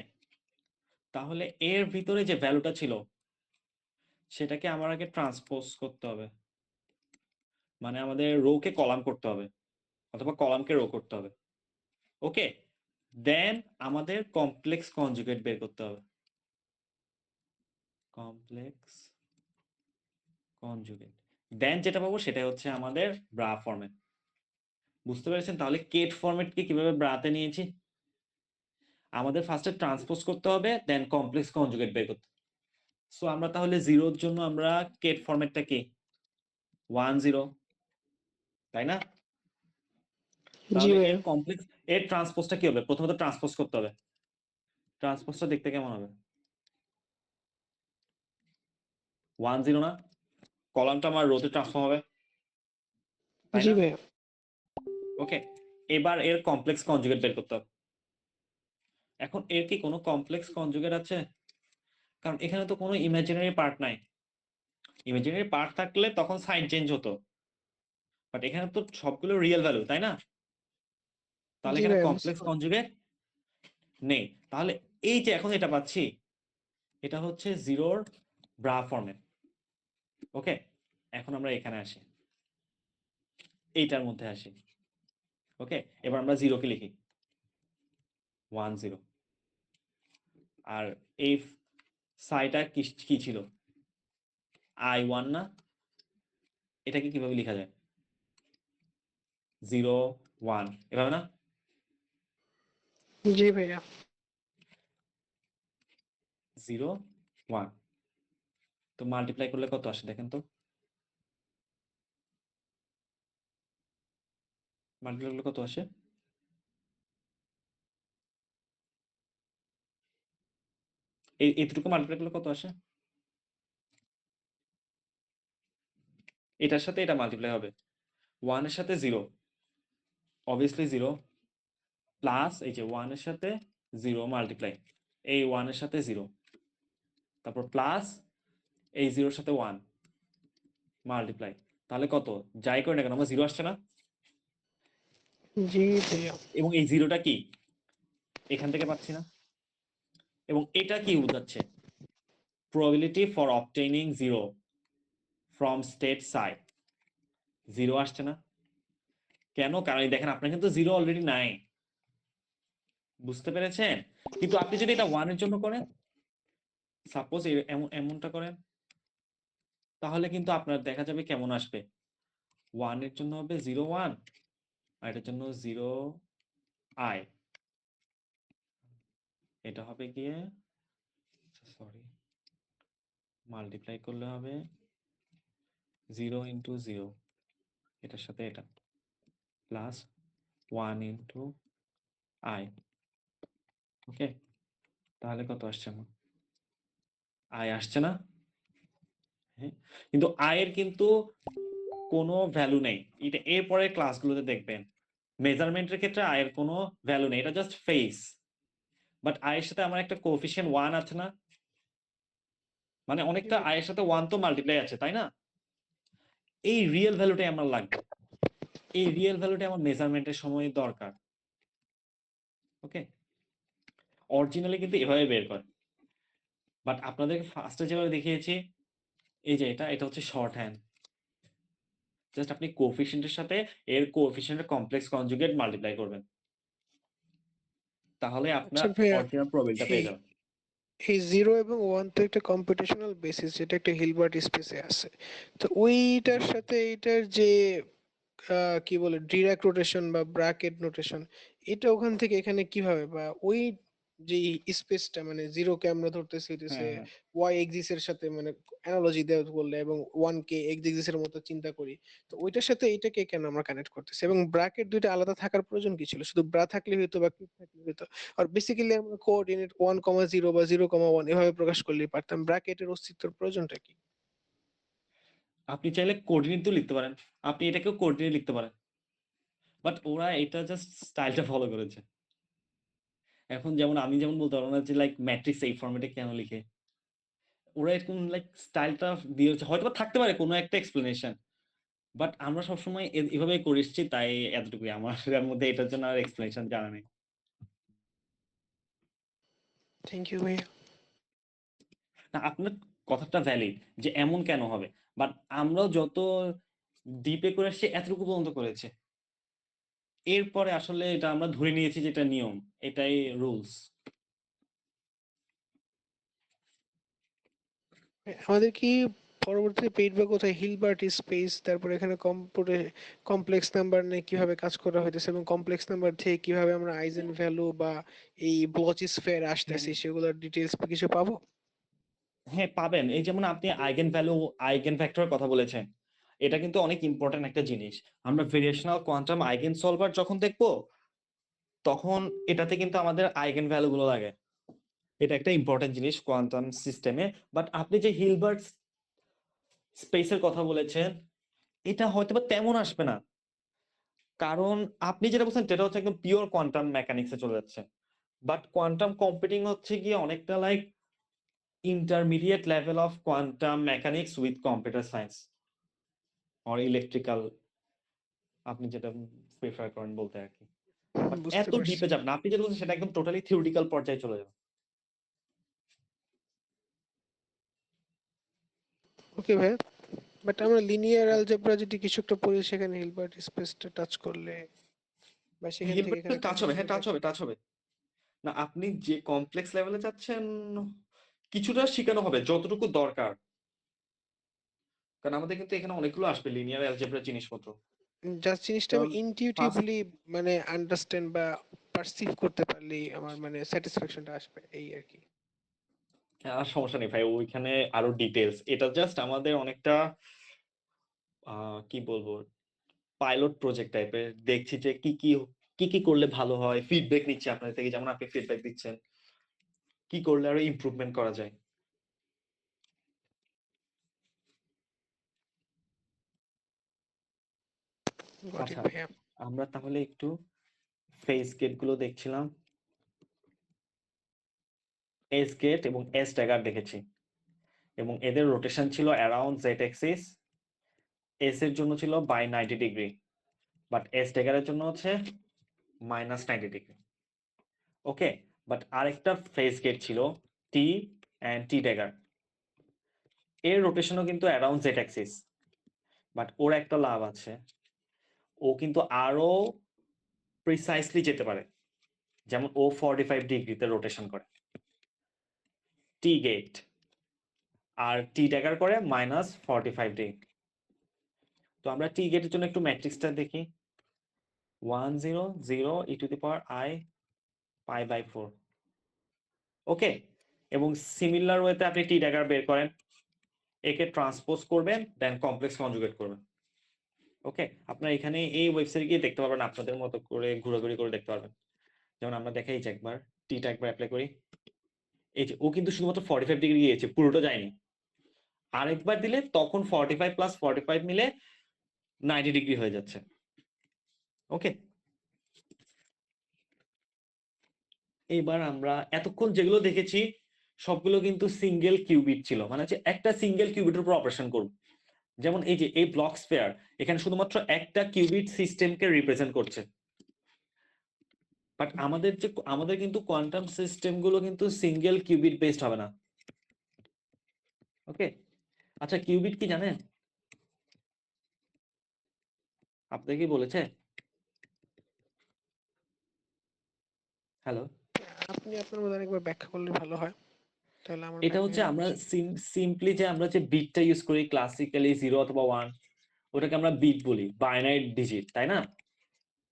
তাহলে এর ভিতরে যে ভ্যালুটা ছিল সেটাকে আমার আগে ট্রান্সপোজ করতে হবে, মানে আমাদের রো কে কলাম করতে হবে অথবা কলামকে রো করতে হবে। ওকে, দেন আমাদের কমপ্লেক্স কনজুগেট বের করতে হবে। কমপ্লেক্স কনজুগেট, দেন যেটা পাবো সেটাই হচ্ছে আমাদের ব্রা ফরম্যাট। বুঝতে পেরেছেন? তাহলে কেট ফরম্যাটকে কিভাবে ব্রাতে নিয়েছি। আমাদের ফার্স্টে ট্রান্সপোজ করতে হবে, দেন কমপ্লেক্স কনজুগেট বের করতে। সো আমরা তাহলে জিরোর জন্য আমরা কেট ফরম্যাটটা কি 1 0, তাই না? জি তাহলে ভাইয়া। এর কমপ্লেক্স, এর ট্রান্সপোজটা কি হবে? প্রথমত ট্রান্সপোজ করতে হবে। ট্রান্সপোজটা দেখতে কেমন হবে? 1 0 না? কলামটা আমার রোতে ট্রান্সফর্ম হবে, তাই জি না? ভাইয়া। ওকে, এবার এর কমপ্লেক্স কনজুগেট বের করতে হবে। এখন এর কি কোনো কমপ্লেক্স কনজুগেট আছে? কারণ এখানে তো কোনো ইমাজিনারি পার্ট নাই। ইমাজিনারি পার্ট থাকলে তখন সাইন চেঞ্জ হতো, বাট এখানে তো সবগুলো রিয়েল ভ্যালু, তাই না? তাহলে জি এখানে ভাইয়া, বুঝতে কমপ্লেক্স কনজুগেট নেই। তাহলে এই যে এখন এটা পাচ্ছি, এটা হচ্ছে জিরোর ব্রা ফর্মে। ওকে, এখন আমরা এখানে আসি, এইটার মধ্যে আসি। ওকে, এবার আমরা জিরোকে লিখি 1 0। আর এই সাইটা কি ছিল? I1 না? এটাকে কিভাবে লেখা যায়? 0 1, এভাবে না? জি ভাইয়া। 0 1, তো মাল্টিপ্লাই করলে কত আসে দেখেন তো? মাল্টিপ্লাই করলে কত আসে? এইটুকু মাল্টিপ্লাই করলে কত আসে? এটার সাথে এটা মাল্টিপ্লাই হবে, 1 এর সাথে 0, অবভিয়াসলি 0, প্লাস এই যে 1 এর সাথে 0 মাল্টিপ্লাই, এই 1 এর সাথে 0, তারপর প্লাস এই 0 এর সাথে 1 মাল্টিপ্লাই। তাহলে কত যাই করে না কেন আমার 0 আসছে না? জি ভাইয়া। এবং এই 0টা কি এখান থেকে পাচ্ছি না? এবং এটা কি বোঝাচ্ছে? probability for obtaining 0 from state psi, 0 আসছে না কেন? কারণ এই দেখেন আপনার কিন্তু 0 অলরেডি নাই, বুঝতে পেরেছেন? কিন্তু আপনি যদি এটা 1 এর জন্য করেন, সাপোজ এমনটা করেন, তাহলে কিন্তু আপনার দেখা যাবে কেমন আসবে। 1 এর জন্য হবে 0 1, আর এটার জন্য 0 I, এটা হবে গিয়ে, সরি, মাল্টিপ্লাই করলে হবে 0 ইন্টু 0, এটার সাথে এটা, প্লাস 1 ইন্টু I। ওকে, তাহলে কত আসছে আমার? I আসছে না? হ্যাঁ, কিন্তু I এর কিন্তু কোনো ভ্যালু নেই। এটা এরপরের ক্লাসগুলোতে দেখবেন, মেজারমেন্টের ক্ষেত্রে I এর কোনো ভ্যালু নেই, এটা জাস্ট ফেস। বাট I এর সাথে আমার একটা কোএফিসিয়েন্ট 1 আছে না? মানে অনেকটা I এর সাথে 1 তো মাল্টিপ্লাই আছে, তাই না? এই রিয়েল ভ্যালুটাই আমার লাগবে, এই রিয়েল ভ্যালুটা আমার মেজারমেন্টের সময় দরকার। ওকে, অরিজিনালি কিন্তু এভাবে বের করে, বাট আপনাদেরকে ফার্স্টে যেভাবে দেখিয়েছি, এই যে এটা হচ্ছে শর্ট হ্যান্ড। জাস্ট আপনি কোএফিসিয়েন্টের সাথে এর কোএফিসিয়েন্টের কমপ্লেক্স কনজুগেট মাল্টিপ্লাই করবেন, তাহলে আপনার আচ্ছা ভাইয়া, অরিজিনাল প্রবাবিলিটিটা পেয়ে এই যাবেন। এই 0 এবং 1 তো একটা কম্পিউটেশনাল বেসিস, যেটা একটা হিলবার্ট স্পেসে আছে। তো ওইটার সাথে এইটার যে কি বলে ডিরাক রোটেশন বা ব্র্যাকেট নোটেশন, এটা ওখান থেকে এখানে কিভাবে, বা ওই যে স্পেসটা মানে 0 কে আমরা ধরতেছি হইতেছে হ্যাঁ, হ্যাঁ। y এক্সিস এর সাথে মানে অ্যানালজি দেওয়া বললে এবং 1 কে x এক্সিস এর মতো চিন্তা করি, তো ওইটার সাথে এটাকে কেন আমরা কানেক্ট করতেছি এবং ব্র্যাকেট দুইটা আলাদা থাকার প্রয়োজন কি ছিল? শুধু ব্রা থাকলে হতো বা কিউব থাকলে হতো। আর বেসিক্যালি আমরা কোঅর্ডিনেট 1,0 বা 0,1 এভাবে প্রকাশ করলেই পারতাম। ব্র্যাকেটের অস্তিত্বের প্রয়োজনটা কি? আপনি চাইলে কোঅর্ডিনেট দিয়েও লিখতে পারেন। আপনি এটাকেও কোঅর্ডিনেট লিখতে পারেন। বাট ওরা এটা জাস্ট স্টাইলটা ফলো করেছে। এখন যেমন আমি যেমন বলতে পারবো না যে লাইক ম্যাট্রিক্স এই ফরম্যাটে কেন লিখে? ওরা এরকম লাইক স্টাইলটা দিয়েছে। হয়তোবা থাকতে পারে কোনো একটা এক্সপ্লেনেশন। বাট আমরা সবসময় এভাবেই করে এসেছি, তাই এতটুকুই। আমার এর মধ্যে এটার জন্য আর এক্সপ্লেনেশন জানা নেই। থ্যাংক ইউ ভাইয়া। না, আপনার কথাটা ভ্যালিড যে এমন কেন হবে? বাট আমরাও যত ডিপে করে আসছি এতটুকু পর্যন্ত করেছে। এরপরে আসলে এটা আমরা ধরে নিয়েছি যে এটা নিয়ম। এটাই রুলস। আমাদের কি পরবর্তীতে পেইড বা কোথায় হিলবার্ট স্পেস, তারপর এখানে কমপ্লেক্স নাম্বার নিয়ে কিভাবে কাজ করা হইতেছে এবং কমপ্লেক্স নাম্বার থেকে কিভাবে আমরা আইজেন ভ্যালু বা এই ব্লচ স্ফেয়ার আসতেছি হ্যাঁ, সেগুলোর ডিটেলস কিছু পাবো? হ্যাঁ পাবেন। এই যেমন আপনি আইগেন ভ্যালু, আইগেন ভেক্টরের কথা বলেছেন। এটা কিন্তু অনেক ইম্পোর্টেন্ট একটা জিনিস। আমরা ভেরিয়েশনাল কোয়ান্টাম আইগেন সলভার যখন দেখব, তখন এটাতে কিন্তু আমাদের আইগেন ভ্যালু গুলো লাগে। এটা একটা ইম্পর্টেন্ট জিনিস কোয়ান্টাম সিস্টেমে। বাট আপনি যে হিলবার্ট স্পেসের কথা বলেছেন, এটা হয়তোবা তেমন আসবে না। কারণ আপনি যেটা বলছেন সেটা হচ্ছে একদম পিওর কোয়ান্টাম মেকানিক্সে চলে যাচ্ছে। বাট কোয়ান্টাম কম্পিউটিং হচ্ছে গিয়ে অনেকটা like intermediate level of quantum mechanics with computer science or electrical, আপনি যেটা প্রেফার করেন বলতে আর কি। বাট বুঝতে এত পারছি। ডিপে যাবেন না। আপনি যেটা বলছেন সেটা একদম টোটালি থিওরিটিক্যাল পর্যায়ে চলে যাবে। ওকে ভাই, বাট আমরা লিনিয়ার অ্যালজেব্রা যদি কিছু একটা পড়ি সেখানে হিলবার্ট স্পেসটা টাচ করলে বা সেখান থেকে হিলবার্ট এখানে টাচ হবে, হ্যাঁ কানেকশনটা টাচ হবে, টাচ হবে। না, আপনি যে কমপ্লেক্স লেভেলে যাচ্ছেন কিছুটা শিখানো হবে যতটুকু দরকার। কারণ আমাদের কিন্তু এখানে অনেকগুলো আসবে লিনিয়ার অ্যালজেব্রা জিনিসপত্র। জাস্ট জিনিসটা আমি কারণ ফার্স্ট, ইনটিউটিভলি মানে আন্ডারস্ট্যান্ড বা পারসিভ করতে পারলেই আমার মানে স্যাটিসফ্যাকশনটা আসবে এই আর কি। আর সমস্যা নেই ভাই, ওইখানে আরো ডিটেলস। এটা জাস্ট আমাদের অনেকটা কি বলবো, পাইলট প্রজেক্ট টাইপের। দেখছি যে কি করলে ভালো হয়, ফিডব্যাক নিচ্ছি আপনাদের থেকে, যেমন আপনি ফিডব্যাক দিচ্ছেন কি করলে আরো ইমপ্রুভমেন্ট করা যায়। গট ইট আচ্ছা, ভাইয়া। আমরা তাহলে একটু ফেজ গেট গুলো দেখছিলাম। এস গেট এবং এস ড্যাগার দেখেছি এবং এদের রোটেশন ছিল অ্যারাউন্ড জেড অ্যাক্সিস। এস এর জন্য ছিল বাই 90 ডিগ্রি, বাট এস ড্যাগারের জন্য হচ্ছে -90 ডিগ্রি। ওকে, বাট আরেকটা ফেজ গেট ছিল টি অ্যান্ড টি ড্যাগার। এর রোটেশনও কিন্তু অ্যারাউন্ড জেড অ্যাক্সিস, বাট ওর একটা লাভ আছে, ও কিন্তু আরো প্রিসাইসলি যেতে পারে। যেমন ও 45 ডিগ্রিতে রোটেশন করে টি গেট, আর টি ড্যাগার করে -45 ডিগ্রি। তো আমরা টি গেটের জন্য একটু ম্যাট্রিক্সটা দেখি। 1 0 0 e⁻i π/4। ওকে, এবং সিমিলার ওয়েতে আপনি টি ড্যাগার বের করেন, একে ট্রান্সপোজ করবেন, দেন কমপ্লেক্স কনজুগেট করবেন। ওকে, আপনারা এখানে এই ওয়েবসাইটে গিয়ে দেখতে পারবেন, আপনাদের মতো করে ঘোরাঘুরি করে দেখতে পারবেন। যেমন আমরা দেখাই যে একবার টিটা একবার অ্যাপ্লাই করি। এই যে ও কিন্তু শুধুমাত্র 45 ডিগ্রি গিয়েছে, পুরোটা যায়নি। আরেকবার দিলে তখন 45 + 45 মিলে 90 ডিগ্রি হয়ে যাচ্ছে। ওকে, এইবার আমরা এতক্ষণ যেগুলো দেখেছি সবগুলো কিন্তু সিঙ্গেল কিউবিট ছিল, মানে হচ্ছে একটা সিঙ্গেল কিউবিটের উপর অপারেশন করব। যেমন এই যে এই ব্লক স্ফেয়ার, এখানে শুধুমাত্র একটা কিউবিট সিস্টেমকে রিপ্রেজেন্ট করছে। বাট আমাদের কিন্তু কোয়ান্টাম সিস্টেম গুলো কিন্তু সিঙ্গেল কিউবিট বেসড হবে না। ওকে, আচ্ছা কিউবিট কি জানেন? আপনাকে কি বলেছে? হ্যালো, আপনি আপনার মতো আরেকবার ব্যাখ্যা করলে ভালো হয়, তাহলে আমার এটা ব্যাখ্যা হচ্ছে হলে আমরা বুঝি। সিম্পলি যে আমরা যে বিটটা ইউজ করি ক্লাসিক্যালি 0 অথবা 1, ওটাকে আমরা বিট বলি, বাইনারি ডিজিট, তাই না?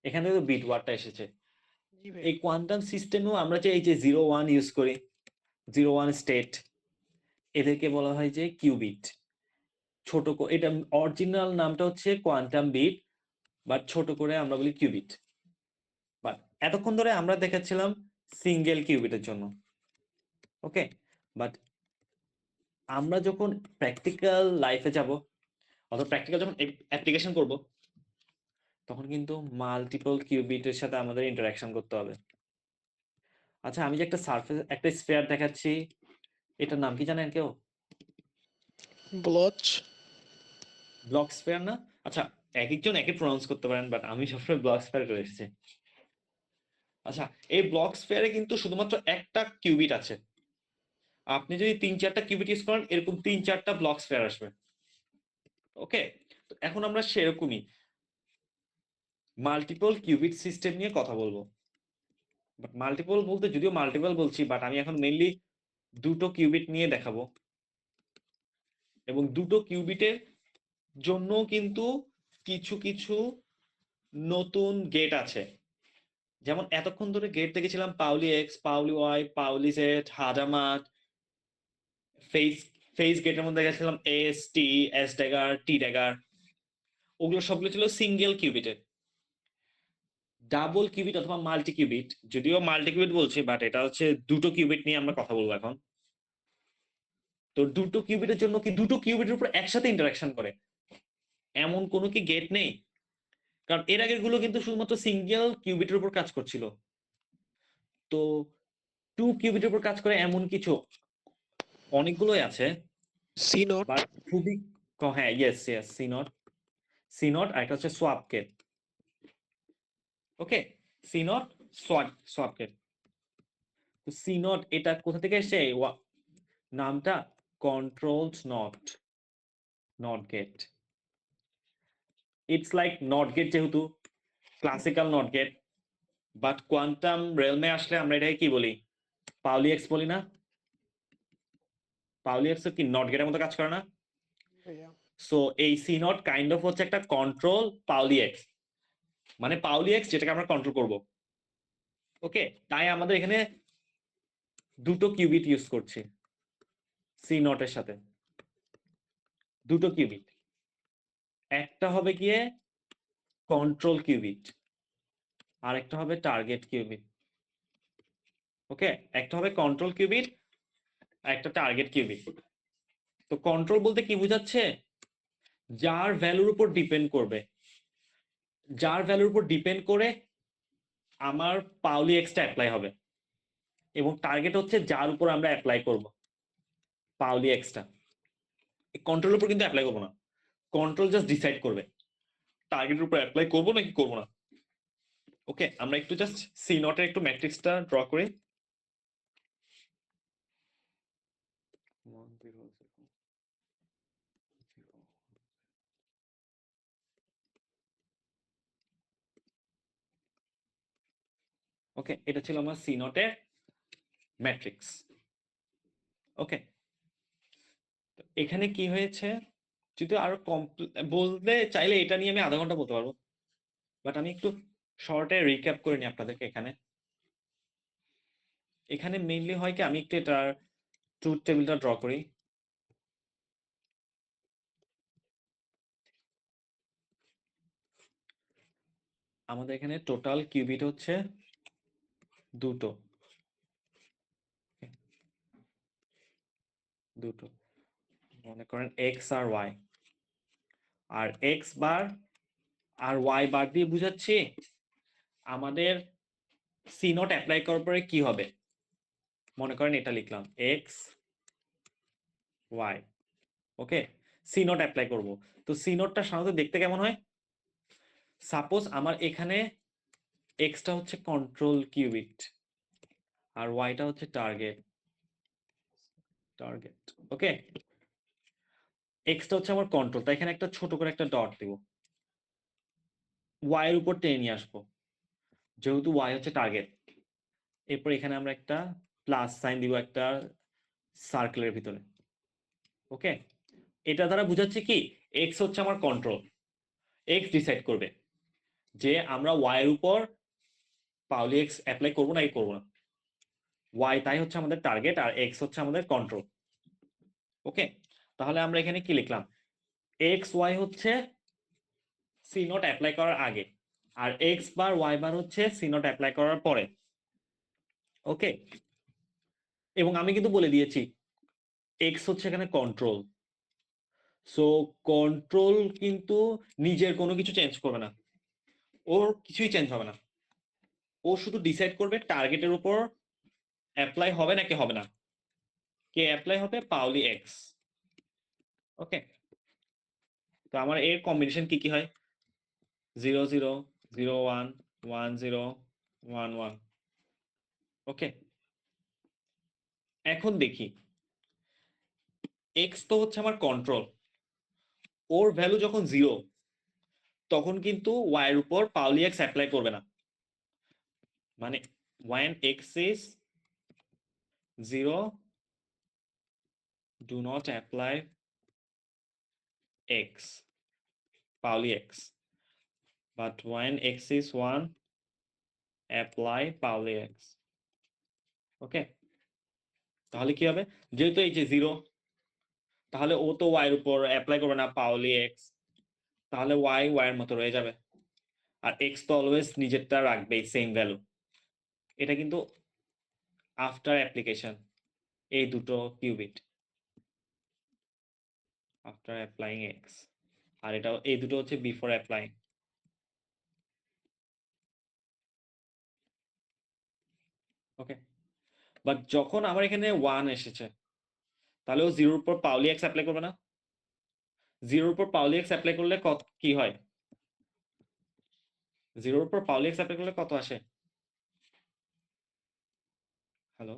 এখান থেকে তো বিট ওয়ার্ডটা এসেছে। জি ভাইয়া। এই কোয়ান্টাম সিস্টেমেও আমরা যে এই যে 0 1 ইউজ করি, 0 1 স্টেট, এদেরকে বলা হয় যে কিউবিট। এটা অরিজিনাল নামটা হচ্ছে কোয়ান্টাম বিট, বাট ছোট করে আমরা বলি কিউবিট। বাট এতক্ষণ ধরে আমরা দেখাচ্ছিলাম সিঙ্গেল কিউবিটের জন্য, ওকে। বাট আমরা যখন প্র্যাকটিক্যাল লাইফে যাব অথবা প্র্যাকটিক্যাল যখন অ্যাপ্লিকেশন করব, তখন কিন্তু মাল্টিপল কিউবিটের সাথে আমাদের ইন্টারাকশন করতে হবে। আচ্ছা, আমি যে একটা সারফেস, একটা স্ফিয়ার দেখাচ্ছি, এটার নাম কি জানেন কেউ? ব্লচ। ব্লক স্ফিয়ার না? আচ্ছা, এক একজন একই প্রনাউন্স করতে পারেন, বাট আমি সবসময় ব্লক স্ফিয়ার করে এসেছি। আচ্ছা, এই ব্লক স্ফিয়ারে কিন্তু শুধুমাত্র একটা কিউবিট আছে। আপনি যদি 3-4টা কিউবিট ইউজ করেন, এরকম 3-4টা ব্লক স্ফিয়ার আসবে, ওকে। তো এখন আমরা সেরকমই মাল্টিপল কিউবিট সিস্টেম নিয়ে কথা বলবো। বাট মাল্টিপল বলতে যদিও মাল্টিপল বলছি, বাট আমি এখন মেইনলি দুটো কিউবিট নিয়ে দেখাবো, এবং দুটো কিউবিটের জন্য কিন্তু কিছু কিছু নতুন গেট আছে। যেমন এতক্ষণ ধরে গেট দেখেছিলাম Pauli X, Pauli Y, Pauli Z, Hadamard, phase গেটের মধ্যে দেখেছিলাম S T, S dagger, T dagger, ওগুলো সবগুলো ছিল সিঙ্গেল কিউবিটের। ডাবল কিউবিট অথবা মাল্টি কিউবিট, যদিও মাল্টি কিউবিট বলছি, বাট এটা হচ্ছে দুটো কিউবিট নিয়ে আমরা কথা বলবো এখন। তো দুটো কিউবিটের জন্য কি দুটো কিউবিটের উপর একসাথে ইন্টারাকশন করে এমন কোনো কি গেট নেই? কারণ এর আগের গুলো কিন্তু শুধুমাত্র সিঙ্গেল কিউবিটের উপর কাজ করছিল। তো 2 কিউবিটের উপর কাজ করে এমন কিছু অনেকগুলোই আছে, সি নট। বাট খুবই হ্যাঁ, ইয়েস ইয়েস, সি নট আর একটা হচ্ছে swap gate, okay. C not, swap gate. তো সি নট এটা কোথা থেকে এসে নামটা? Controlled not gate. It's like not gate, যেহেতু classical not gate, but quantum realm আসলে আমরা এটাকে কি বলি? পাউলি এক্স বলি না? পাউলি এক্স কি নট গেটের মতো কাজ করে না? ভাইয়া। সো এই সি নট কাইন্ড অফ হচ্ছে একটা কন্ট্রোল পাউলি এক্স, মানে পাউলি এক্স যেটাকে আমরা কন্ট্রোল করব, ওকে। তাই আমাদের এখানে দুটো কিউবিট ইউজ করছি সি নটের সাথে, দুটো কিউবিট। একটা হবে গিয়ে কন্ট্রোল কিউবিট, আর একটা হবে টার্গেট কিউবিট, ওকে। একটা হবে কন্ট্রোল কিউবিট আর একটা টার্গেট কিউবিট। তো কন্ট্রোল বলতে কি বোঝাচ্ছে? যার ভ্যালুর উপর ডিপেন্ড করবে, যার ভ্যালুর উপর ডিপেন্ড করে আমার পাউলি এক্সটা অ্যাপ্লাই হবে, এবং টার্গেট হচ্ছে যার উপর আমরা অ্যাপ্লাই করব পাউলি এক্সটা। কন্ট্রোলের উপর কিন্তু অ্যাপ্লাই করবো না, কন্ট্রোল জাস্ট ডিসাইড করবে টার্গেটের উপর অ্যাপ্লাই করবো নাকি করবো না, ওকে। আমরা একটু জাস্ট সি নটের একটু ম্যাট্রিক্সটা ড্র করি। ওকে, এটা ছিল আমার সি নটের ম্যাট্রিক্স, ওকে। এখানে কি হয়েছে, যদি আরো বলতে চাইলে এটা নিয়ে আমি আধা ঘন্টা বলতে পারবো, বাট আমি একটু শর্টে রিক্যাপ করে নিই আপনাদেরকে। এখানে মেইনলি হয় কি, আমি একটু এটার ট্রুথ টেবিলটা ড্র করি। আমাদের এখানে টোটাল কিউবিট হচ্ছে দুটো, মনে করেন এক্স আর ওয়াই, আর এক্স বার আর ওয়াই বার দিয়ে বুঝাচ্ছি আমাদের সি নট অ্যাপ্লাই করার পরে কি হবে। মনে করেন এটা লিখলাম X Y, okay. C NOT apply করব, তো সি নটটা সাধারণত দেখতে কেমন হয়? সাপোজ আমার এখানে এক্সটা হচ্ছে কন্ট্রোল কিউবিট আর ওয়াইটা হচ্ছে টার্গেট, ওকে। এক্সটা হচ্ছে আমার কন্ট্রোল, তাই এখানে একটা ছোট করে একটা ডট দেব, ওয়াই এর উপর টেনে নিয়ে আসবো যেহেতু ওয়াই হচ্ছে টার্গেট। এরপর এখানে আমরা একটা প্লাস সাইন দিব একটা সার্কেলের ভিতরে, ওকে। এটা দ্বারা বুঝাচ্ছে কি এক্স হচ্ছে আমার কন্ট্রোল, এক্স ডিসাইড করবে যে আমরা ওয়াই এর উপর পাউলি এক্স অ্যাপ্লাই করবো নাকি করবো না। ওয়াই তাই হচ্ছে আমাদের টার্গেট, আর এক্স হচ্ছে আমাদের কন্ট্রোল। ওকে, তাহলে আমরা এখানে কি লিখলাম, এক্স ওয়াই হচ্ছে সি নট অ্যাপ্লাই করার আগে, আর এক্স বার ওয়াই বার হচ্ছে সি নট অ্যাপ্লাই করার পরে। ওকে, এবং আমি কিন্তু বলে দিয়েছি এক্স হচ্ছে এখানে কন্ট্রোল। সো কন্ট্রোল কিন্তু নিজের কোনো কিছু চেঞ্জ করবে না, ওর কিছুই চেঞ্জ হবে না। ও শুধু ডিসাইড করবে টার্গেটের উপর অ্যাপ্লাই হবে নাকি হবে না। কে অ্যাপ্লাই হবে, পাউলি এক্স। ওকে, তো আমার এর কম্বিনেশন কি কি হয়, 0 0 0 1 1 0 1 1। ওকে, এখন দেখি এক্স তো হচ্ছে আমার কন্ট্রোল, ওর ভ্যালু যখন 0 তখন কিন্তু ওয়াই এর উপর পাউলি এক্স অ্যাপ্লাই করবে না। মানে when x is 0 do not apply x Pauli x, but when x is 1 apply Pauli x. ওকে, তাহলে কি হবে, যেহেতু এই যে 0, তাহলে ও তো y এর উপর অ্যাপ্লাই করবে না পাউলি x, তাহলে y এর মতো রয়ে যাবে, আর x তো অলওয়েজ নিজেরটা রাখবে সেম ভ্যালু। এটা কিন্তু আফটার অ্যাপ্লিকেশন, এই দুটো কিউবিট আফটার অ্যাপ্লাইং x, আর এটা এই দুটো হচ্ছে বিফোর অ্যাপ্লাইং। ওকে, বাট যখন আমার এখানে 1 এসেছে, তাহলে ও 0 উপর পাউলি এক্স অ্যাপ্লাই করবে না। 0 উপর পাউলি এক্স অ্যাপ্লাই করলে কত কি হয়, 0 উপর পাউলি এক্স অ্যাপ্লাই করলে কত আসে, হ্যালো,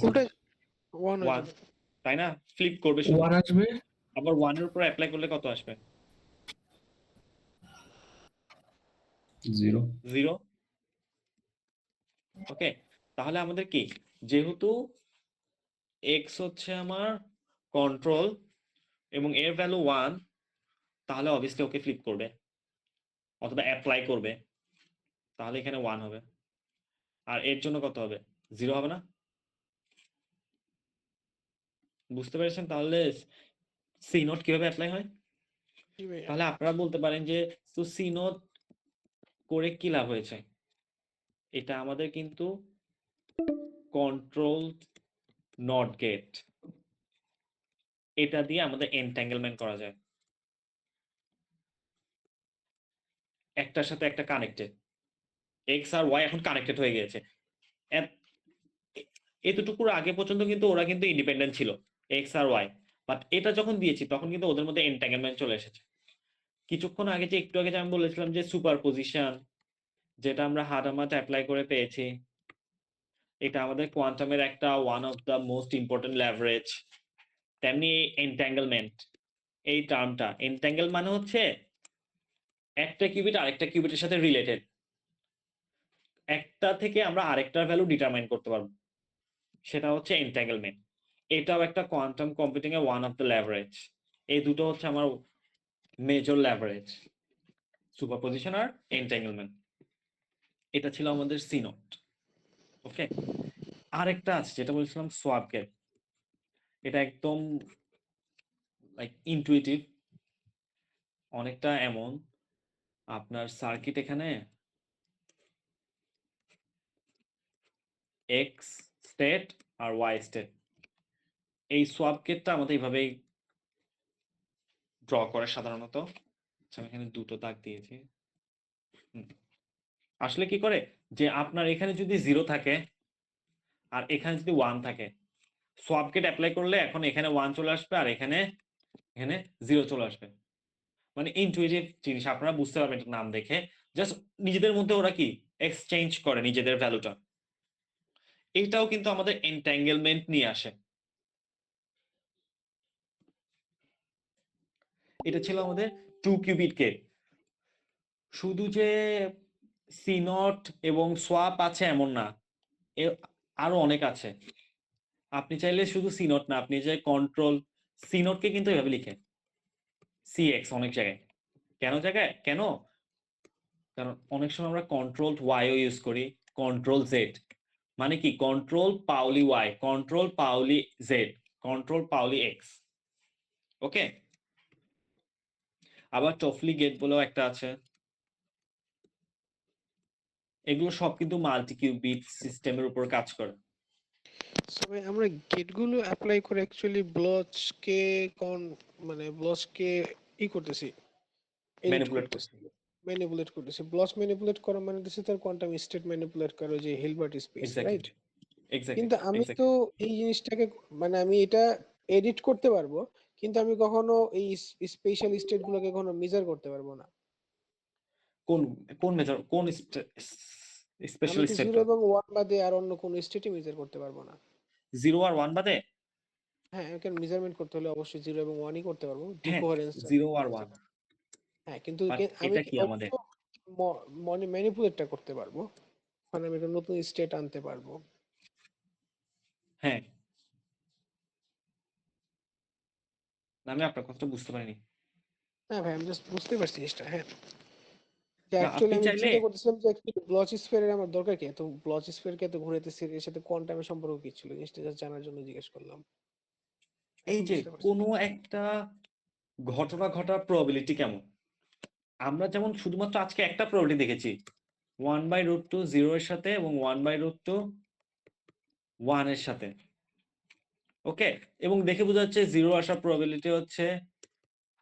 ওটা 1 হয়ে 1, যাবে। তাই না, ফ্লিপ করবে শুধু। 1 আসবে, আবার 1 এর উপর অ্যাপ্লাই করলে কত আসবে, 0। ওকে, তাহলে আমাদের কি, যেহেতু এক্স হচ্ছে আমার কন্ট্রোল এবং এর ভ্যালু 1, তাহলে অবভিয়াসলি ওকে ফ্লিপ করবে অথবা অ্যাপ্লাই করবে, তাহলে এখানে 1 হবে, আর এর জন্য কত হবে, 0 হবে না। বুঝতে পেরেছেন তাহলে সি নোট কিভাবে অ্যাপ্লাই হয়। জি ভাইয়া। তাহলে আপনারা বলতে পারেন যে তো সি নোট করে কি লাভ হয়েছে, এটা আমাদের কিন্তু কন্ট্রোল নট গেট, এটা দিয়ে আমাদের এনট্যাঙ্গেলমেন্ট করা যায়, একটার সাথে একটা কানেক্টেড, এক্স আর ওয়াই এখন কানেক্টেড হয়ে গিয়েছে। এতটুকুর আগে পর্যন্ত কিন্তু ওরা কিন্তু ইন্ডিপেন্ডেন্ট ছিল, এক্স আর ওয়াই, বাট এটা যখন দিয়েছি তখন কিন্তু ওদের মধ্যে এনট্যাঙ্গেলমেন্ট চলে এসেছে। কিছুক্ষণ আগে যে একটু আগে যে আমি বলেছিলাম যে সুপারপজিশন, যেটা আমরা হাডামাট অ্যাপ্লাই করে পেয়েছি, এটা আমাদের কোয়ান্টামের একটা one of the most important leverage. তেমনি এই এনট্যাঙ্গেলমেন্ট, এই টার্মটা এনট্যাঙ্গেল মানে হচ্ছে একটা কিউবিট আরেকটা কিউবিটের সাথে রিলেটেড, একটা থেকে আমরা আরেকটার ভ্যালু ডিটারমাইন করতে পারবো, সেটা হচ্ছে এনট্যাঙ্গেলমেন্ট। এটাও একটা কোয়ান্টাম কম্পিউটিং এর ওয়ান অফ দ্য লেভারেজ। এই দুটো হচ্ছে আমার মেজর লেভারেজ, সুপারপজিশন আর এনট্যাঙ্গেলমেন্ট। এটা ছিল আমাদের সি নোট। ওকে, আরেকটা আছে যেটা বলছিলাম সোয়াপ গেট, এটা একদম লাইক ইনটুইটিভ, অনেকটা এমন আপনার সার্কিট এখানে এক্স স্টেট আর ওয়াই স্টেট, এই সোয়াপ গেটটা আমাদের এইভাবেই ড্র করে সাধারণত। আচ্ছা, আমি এখানে দুটো দাগ দিয়েছি। আসলে কি করে যে আপনার এখানে যদি 0 থাকে আর এখানে যদি 1 থাকে, সোয়াপ গেট অ্যাপ্লাই করলে এখন এখানে 1 চলে আসবে আর এখানে 0 চলে আসবে। মানে ইনটুইটিভ জিনিস, আপনারা বুঝতে পারবেন এটা নাম দেখে, জাস্ট নিজেদের মধ্যে ওরা কি এক্সচেঞ্জ করে নিজেদের ভ্যালুটা। এইটাও কিন্তু আমাদের এনট্যাঙ্গেলমেন্ট নিয়ে আসে। এটা ছিল আমাদের 2 কিউবিট গেট। শুধু যে সি নট এবং সোয়াপ আছে এমন না, আরো অনেক আছে। আপনি চাইলে শুধু সি নট না, আপনি যে কন্ট্রোল সি নটকে কিন্তু এভাবে লিখে সি এক্স অনেক জায়গায়, কেন কারণ অনেক সময় আমরা কন্ট্রোল ওয়াইও ইউজ করি, কন্ট্রোল জেড, মানে কি control Pauli Y, control Pauli Z, control Pauli X. Okay, আবার টফলি গেট বলেও একটা আছে। এগুলো সব কিন্তু মাল্টি কিউবিট সিস্টেমের উপর কাজ করে। সো আমরা গেটগুলো অ্যাপ্লাই করে অ্যাকচুয়ালি ব্লচকে মানে ব্লচকে করতেছি, এডিট ম্যানিপুলেট করতেছি, করতে। ম্যানিপুলেট করতেছি। ব্লচ ম্যানিপুলেট করা মানে দিচ্ছে তার কোয়ান্টাম স্টেট ম্যানিপুলেট করা, যে Hilbert space, exactly right? Exactly কিন্তু আমি তো এক্স্যাক্টলি। এই জিনিসটাকে মানে আমি এটা এডিট করতে পারবো, কিন্তু আমি কখনো এই স্পেশাল স্টেট গুলোকে কখনো মেজার করতে পারবো না। কোন কোন মেজর, কোন আমি স্পেশাল তো জিরো স্টেটটা? এবং ওয়ান বাদে আর অন্য কোনো স্টেটই মেজার করতে পারবো না। 0 আর 1 বাদে? হ্যাঁ, কারণ মেজারমেন্ট করতে হলে অবশ্যই জিরো এবং ওয়ানই করতে পারবো, হ্যাঁ, ডিকোহারেন্স। 0 আর 1। হ্যাঁ, কিন্তু বাট আমি এটা কি আমাদের? ম্যানিপুলেটটা করতে পারবো, মানে আমি একটা নতুন স্টেট আনতে পারবো। হ্যাঁ, না, আমি আপনার কথাটা বুঝতে পারিনি। হ্যাঁ ভাই, আমি জাস্ট বুঝতে পারছি জিনিসটা। হ্যাঁ, যে না, অ্যাকচুয়ালি আপনি আমি চাইলে চিন্তা করতেছিলাম যে ব্লচ স্ফিয়ারের আমার দরকার কি, তো ব্লচ স্ফিয়ারকে এত ঘুরাইতেছি, এর সাথে কোয়ান্টামের সম্পর্ক কি ছিল, জিনিসটা জাস্ট জানার জন্য জিজ্ঞেস করলাম। এই এখন যে বুঝতে পারছি। কোনো একটা ঘটনা ঘটার প্রবাবিলিটি কেমন, আমরা যেমন শুধুমাত্র আজকে একটা প্রবাবিলিটি দেখেছি, 1/√2 0 এর সাথে এবং 1/√2 1 এর সাথে। ওকে, এবং দেখে বোঝা যাচ্ছে 0 আসার প্রবাবিলিটি হচ্ছে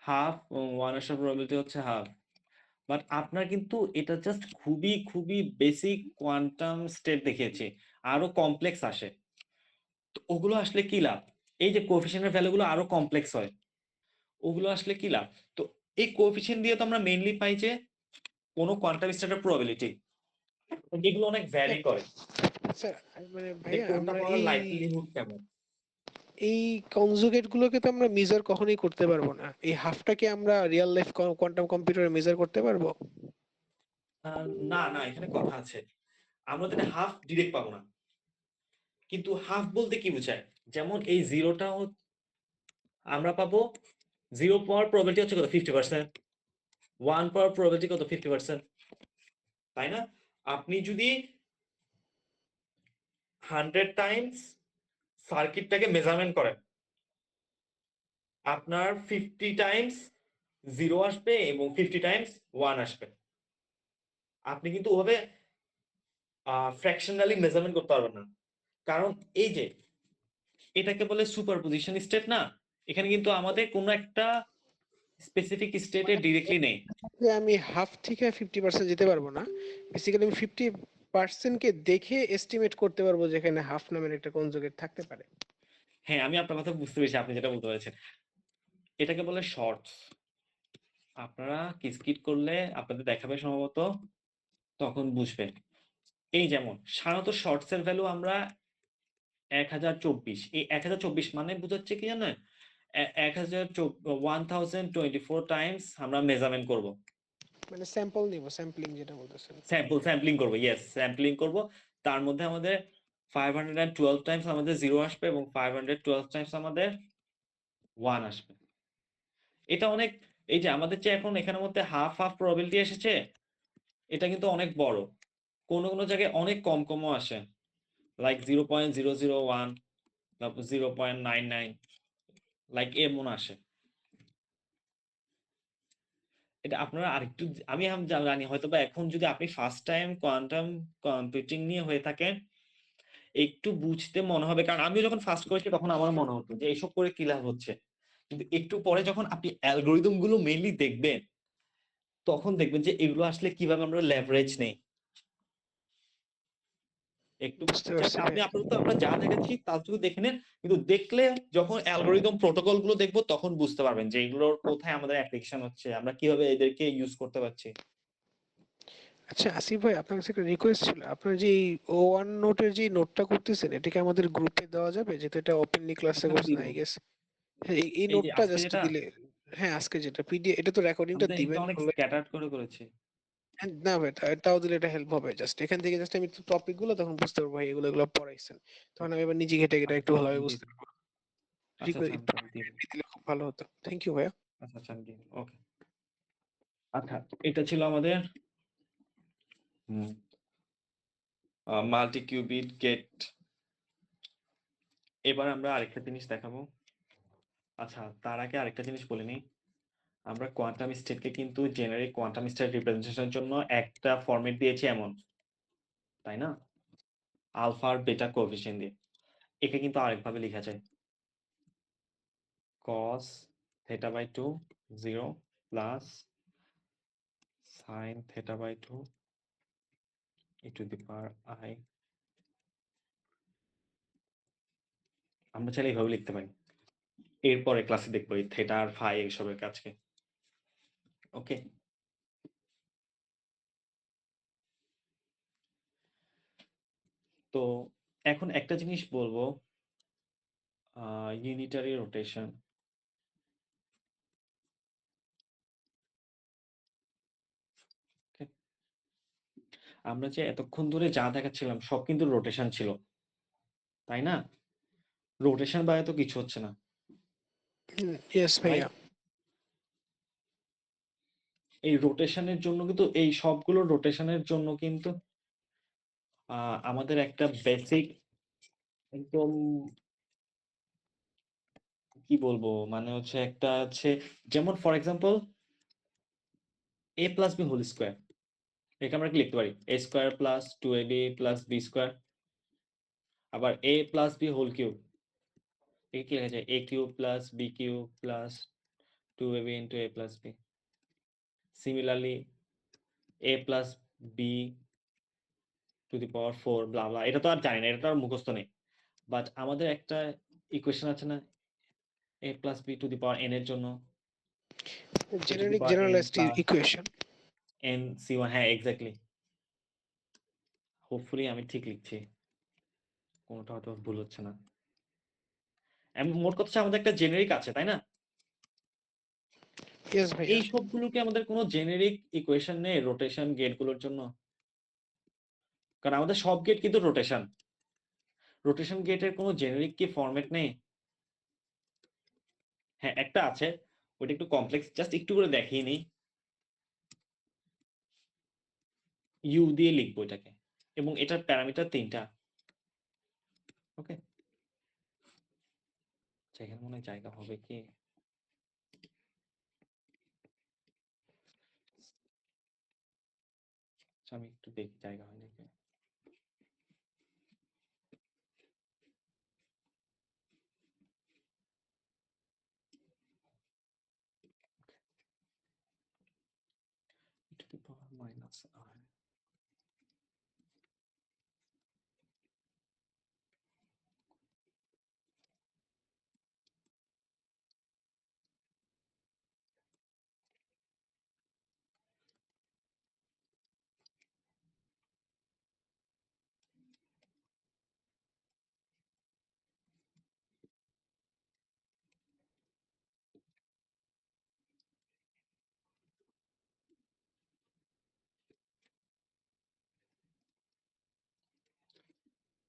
হাফ এবং 1 আসার প্রবাবিলিটি হচ্ছে হাফ। বাট আপনার কিন্তু এটা জাস্ট খুবই খুবই বেসিক কোয়ান্টাম স্টেট দেখিয়েছে, আরো কমপ্লেক্স আসে। তো ওগুলো আসলে কি লাভ? এই যে কোএফিসিয়েন্টের ভ্যালুগুলো আরো কমপ্লেক্স হয়, ওগুলো আসলে কি লাভ? তো এই কোএফিসিয়েন্ট দিয়ে তো আমরা মেইনলি পাই যে কোনো কোয়ান্টাম স্টেটের প্রবাবিলিটি, এগুলো অনেক ভ্যারি করে স্যার মানে যে ভাইয়া কোনটা আমরা পাওয়ার এই লাইকলিহুড কেমন। এই কনজুগেট গুলোকে তো আমরা মেজার কখনোই করতে পারবো না। এই হাফটাকে আমরা রিয়েল লাইফ কোয়ান্টাম কম্পিউটারে মেজার করতে পারবো? না না, এখানে কথা আছে, আমরা তো হাফ ডিরেক্ট পাবো না, কিন্তু হাফ বলতে কি বোঝায়, যেমন এই জিরোটা আমরা পাবো, 0 পাওয়ার প্রবাবিলিটি হচ্ছে কত, 50%। 1 পাওয়ার প্রবাবিলিটি কত, 50%, তাই না? আপনি যদি 100 টাইমস সার্কিটটাকে মেজারমেন্ট করেন, আপনার 50 টাইমস 0 আসবে এবং 50 টাইমস 1 আসবে। আপনি কিন্তু ওভাবে ফ্র্যাকশনালি মেজারমেন্ট করতে পারবেন না, কারণ এই যে এটাকে বলে সুপারপজিশন স্টেট না, এখানে কিন্তু আমাদের কোনো একটা স্পেসিফিক স্টেটে ডিরেক্টলি নেই। যে আমি হাফ থেকে 50% যেতে পারবো না, বেসিক্যালি আমি 50% কে দেখে এস্টিমেট করতে পারবো যেখানে হাফ নামের একটা কনজুগেট থাকতে পারে। হ্যাঁ, আমি আপনার কথা বুঝতে পেরেছি, আপনি যেটা বলতে পেরেছেন, এটাকে বলে শর্টস। আপনারা কিসকিট করলে আপনাদের দেখাবে সম্ভবত, তখন বুঝবেন। এই যেমন সাধারণত শর্টস এর ভ্যালু আমরা 1024, এই 1024 মানে বোঝাচ্ছে কি জানেন, 1024 টাইমস আমরা মেজারমেন্ট করব, মানে স্যাম্পল নিব, স্যাম্পলিং যেটা বলতেছেন। স্যাম্পলিং করব, ইয়েস স্যাম্পলিং করব। তার মধ্যে আমাদের 512 টাইমস আমাদের 0 আসবে এবং 512 টাইমস আমাদের 1 আসবে। এটা অনেক, এই যে আমাদের যে এখন এখানের মধ্যে হাফ হাফ প্রবাবিলিটি এসেছে, এটা কিন্তু অনেক বড়। কোন কোন জায়গায় অনেক কম কমও আসে, লাইক 0.001, তারপর 0.99, লাইক এমন আসে। এটা আপনারা আরেকটু, আমি জানি হয়তো বা এখন যদি আপনি ফার্স্ট টাইম কোয়ান্টাম কম্পিউটিং নিয়ে হয়ে থাকেন, একটু বুঝতে মনে হবে, কারণ আমিও যখন ফার্স্ট করেছি তখন আমার মনে হতো যে এইসব করে কি লাভ হচ্ছে, কিন্তু একটু পরে যখন আপনি অ্যালগোরিদম গুলো মেইনলি দেখবেন, তখন দেখবেন যে এগুলো আসলে কিভাবে আমরা লেভারেজ নেই। একটু বুঝতে জাস্ট পারছি আপনি ভাই। আপাতত আমরা যা দেখাচ্ছি তাটুকু দেখে নেন, কিন্তু দেখলে যখন অ্যালগোরিদম প্রোটোকল গুলো দেখবো তখন বুঝতে পারবেন যে এগুলোর কোথায় আমাদের অ্যাপ্লিকেশন হচ্ছে, আমরা কিভাবে এদেরকে ইউজ করতে পারছি। আচ্ছা আসিফ ভাই, আপনার কাছে একটা রিকোয়েস্ট ছিল, আপনার যে ও ওয়ান নোটের যে নোটটা করতেছেন, এটাকে আমাদের গ্রুপে দেওয়া যাবে, যেহেতু এটা ওপেনলি ক্লাসে হ্যাঁ, করছেন দিব। I guess. হ্যাঁ, এই এই যে নোটটা আজকে জাস্ট যেটা, দিলে। হ্যাঁ, আজকে যেটা পিডিএফ, এটা তো আমি রেকর্ডিংটা তো এটা দিবেন অনেক হলে। স্ক্যাটার্ড করে করেছি। না ভাই, তাও দিলে এটা হেল্প হবে। জাস্ট এখান থেকে জাস্ট আমি টপিক গুলো তখন বুঝতে পারবো ভাই, এগুলো এগুলো পড়াইছেন, তখন আমি এবার নিজে ঘেটে ঘেটে আচ্ছা একটু ঠিক আছে, ভালোভাবে আমি দিয়ে বুঝতে দিই। পারবো। আচ্ছা আচ্ছা, আমি একটু তাহলে দিয়ে দিই। দিলে খুব ভালো হতো। থ্যাংক ইউ ভাইয়া। আচ্ছা আচ্ছা, আমি দিয়ে দিই। ওকে, আচ্ছা, এটা ছিল আমাদের মাল্টি কিউবিট গেট। এবার আমরা আরেকটা জিনিস দেখাবো। আচ্ছা, তার আগে আরেকটা জিনিস বলে নিই। আমরা কোয়ান্টাম স্টেটকে কিন্তু জেনারিক কোয়ান্টাম স্টেট রিপ্রেজেন্টেশনের জন্য একটা ফরম্যাট দিয়েছি এমন, তাই না? আলফা আর বেটা কোএফিসিয়েন্ট দিয়ে। একে কিন্তু আরেকভাবে লেখা যায়। cos theta by 2 0 plus sin theta by 2 e to the power I। আমরা চাইলে এইভাবে লিখতে পারি। এরপরে ক্লাসে দেখবো এই থেটা আর ফাই এইসবের কাজকে। ওকে, তো এখন একটা জিনিস বলবো, ইউনিটারি রোটেশন। আমরা যে এতক্ষণ ধরে যা দেখাচ্ছিলাম সব কিন্তু রোটেশন ছিল, তাই না? রোটেশন বাইরে তো কিছু হচ্ছে না, ইয়েস ভাইয়া। এই রোটেশনের জন্য কিন্তু এই সবগুলো রোটেশনের জন্য কিন্তু আমাদের একটা বেসিক একদম কি বলবো, মানে হচ্ছে একটা হচ্ছে, যেমন for example a plus B whole square, একে আমরা কি লিখতে পারি a square plus 2ab plus B square. আবার a plus B whole cube, একে কি লেখা যায় a cube plus B cube plus 2ab into a plus B. Similarly a plus B to the power 4 blah blah, এটা তো আর জানি না, এটা তো আর মুখস্থ নেই। বাট আমাদের একটা ইকুয়েশন আছে না, a plus B to the power n এর জন্য, generic generalised equation. n c1, হ্যাঁ এক্স্যাক্টলি। হোপফুলি আমি ঠিক লিখছি, কোনটা হয়তো ভুল হচ্ছে না। মোট কথা হচ্ছে আমাদের একটা জেনেরিক আছে, তাই না? ইয়েস ভাইয়া। এই সবগুলোকে আমাদের কোনো জেনেরিক ইকুয়েশন নেই রোটেশন গেটগুলোর জন্য, কারণ আমাদের সব গেট কিন্তু রোটেশন। রোটেশন গেটের কোনো জেনেরিক কি ফরম্যাট নেই? হ্যাঁ একটা আছে, ওইটা একটু কমপ্লেক্স, জাস্ট একটু করে দেখিয়ে নিই। ইউ দিয়ে লিখবো এটাকে, এবং এটার প্যারামিটার 3টা। ওকে, এখানে মনে হয় জায়গা হবে কি? আমি একটু দেখি জায়গা হয় নাকি। to the power minus I।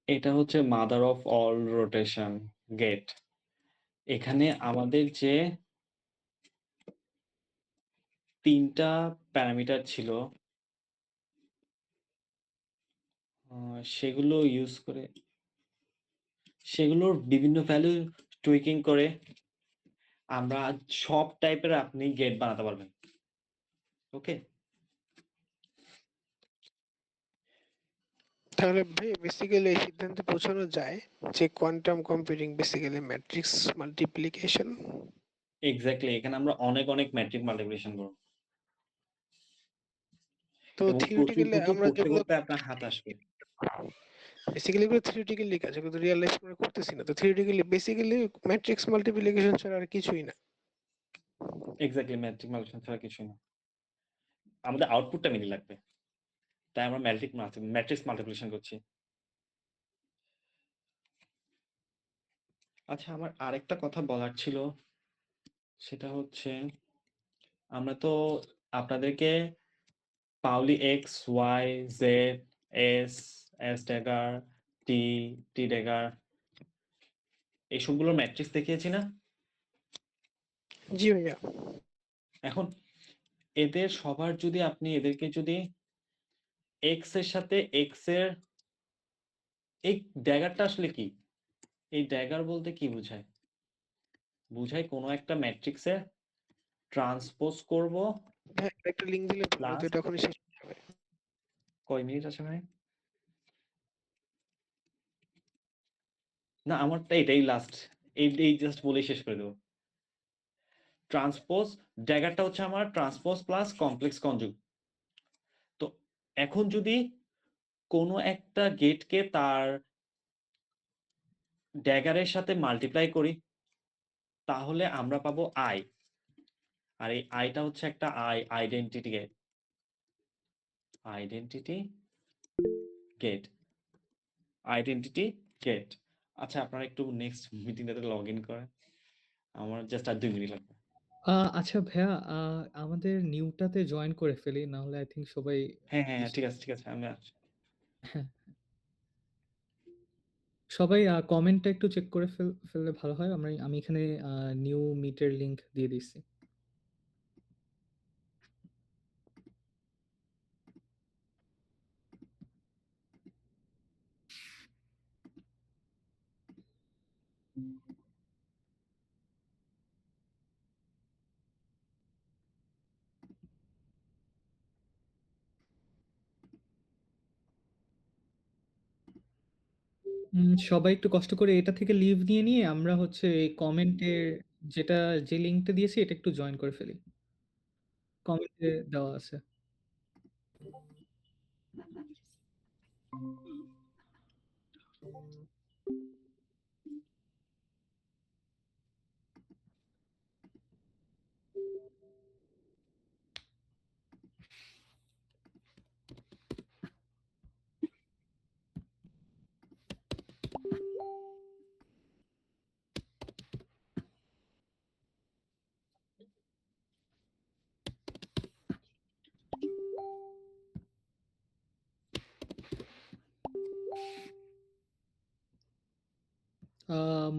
এটা হচ্ছে mother of all rotation gate. এখানে আমাদের যে 3টা প্যারামিটার ছিল, সেগুলো ইউজ করে, সেগুলোর বিভিন্ন ভ্যালু টুইকিং করে আমরা সব টাইপের আপনি গেট বানাতে পারবেন। ওকে, তাহলে ভাই বেসিক্যালি এই সিদ্ধান্তে পৌঁছানো যায় যে quantum computing basically matrix multiplication. Exactly. এখানে আমরা অনেক অনেক ম্যাট্রিক মাল্টিপ্লিকেশন করব, তো এবং প্রচুর থিওরিটিক্যালি প্রচুর আমরা করতে যেগুলো করতে আপনার হাত আসবে। বেসিক্যালি এগুলো থিওরিটিক্যালি কাজ, কিন্তু রিয়েল লাইফ আমরা করতেছি না। তো থিওরিটিক্যালি বেসিক্যালি ম্যাট্রিক্স মাল্টিপ্লিকেশন ছাড়া আর কিছুই না। এক্স্যাক্টলি, ম্যাট্রিক মাল্টিপ্লিকেশন ছাড়া কিছুই না, আমাদের আউটপুটটা মিলে লাগবে, তাই আমরা ম্যাট্রিক্স মাল্টিপ্লিকেশন করছি। আচ্ছা, আমার আরেকটা কথা বলার ছিল, সেটা হচ্ছে আমরা তো আপনাদেরকে Pauli X Y Z S S dagger T T dagger এই সবগুলোর ম্যাট্রিক্স দেখিয়েছি না? জি ভাইয়া। এখন এদের সবার যদি আপনি এদেরকে যদি এক্স এর সাথে এক্স এর এই ড্যাগারটা আসলে কি? এই ড্যাগার বলতে কি বোঝায়? বুঝায় কোনো একটা ম্যাট্রিক্সে ট্রান্সপোজ করব। হ্যাঁ, একটা লিংক দিলে ভালো প্লাস হতো, এটা এখনই শেষ হয়ে যাবে। কয় মিনিট আছে ভাই? না, আমারটা এটাই লাস্ট। এই জাস্ট বলেই শেষ করে দেবো। ট্রান্সপোজ ড্যাগারটা হচ্ছে আমার ট্রান্সপোজ প্লাস কমপ্লেক্স কনজুগ। তো এখন যদি কোনো একটা গেটকে তার ড্যাগারের সাথে মাল্টিপ্লাই করি, তাহলে আমরা পাবো আই। আর এই আইটা হচ্ছে একটা identity gate. Identity gate. Identity gate. আচ্ছা, আপনারা একটু নেক্সট মিটিংটাতে লগ ইন করেন। আমার জাস্ট আর 2 মিনিট লাগবে। আচ্ছা ভাইয়া, আমাদের নিউটাতে জয়েন করে ফেলি, না হলে আই থিঙ্ক সবাই হ্যাঁ হ্যাঁ হ্যাঁ, ঠিক আছে ঠিক আছে, আমি আসছি। হ্যাঁ, সবাই কমেন্টটা একটু চেক করে ফেললে ভালো হয়। আমি এখানে নিউ মিটের লিংক দিয়ে দিচ্ছি। সবাই একটু কষ্ট করে এটা থেকে লিভ নিয়ে নিয়ে আমরা হচ্ছে এই কমেন্টের যেটা যে লিংকটা দিয়েছি এটা একটু জয়েন করে ফেলি। কমেন্টে দেওয়া আছে।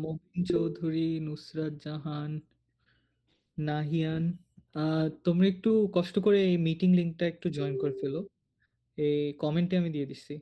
মবিন চৌধুরী, নুসরাত জাহান, নাহিয়ান, তোমরা একটু কষ্ট করে এই মিটিং লিংকটা একটু জয়েন করে ফেলো। এই কমেন্টে আমি দিয়ে দিচ্ছি।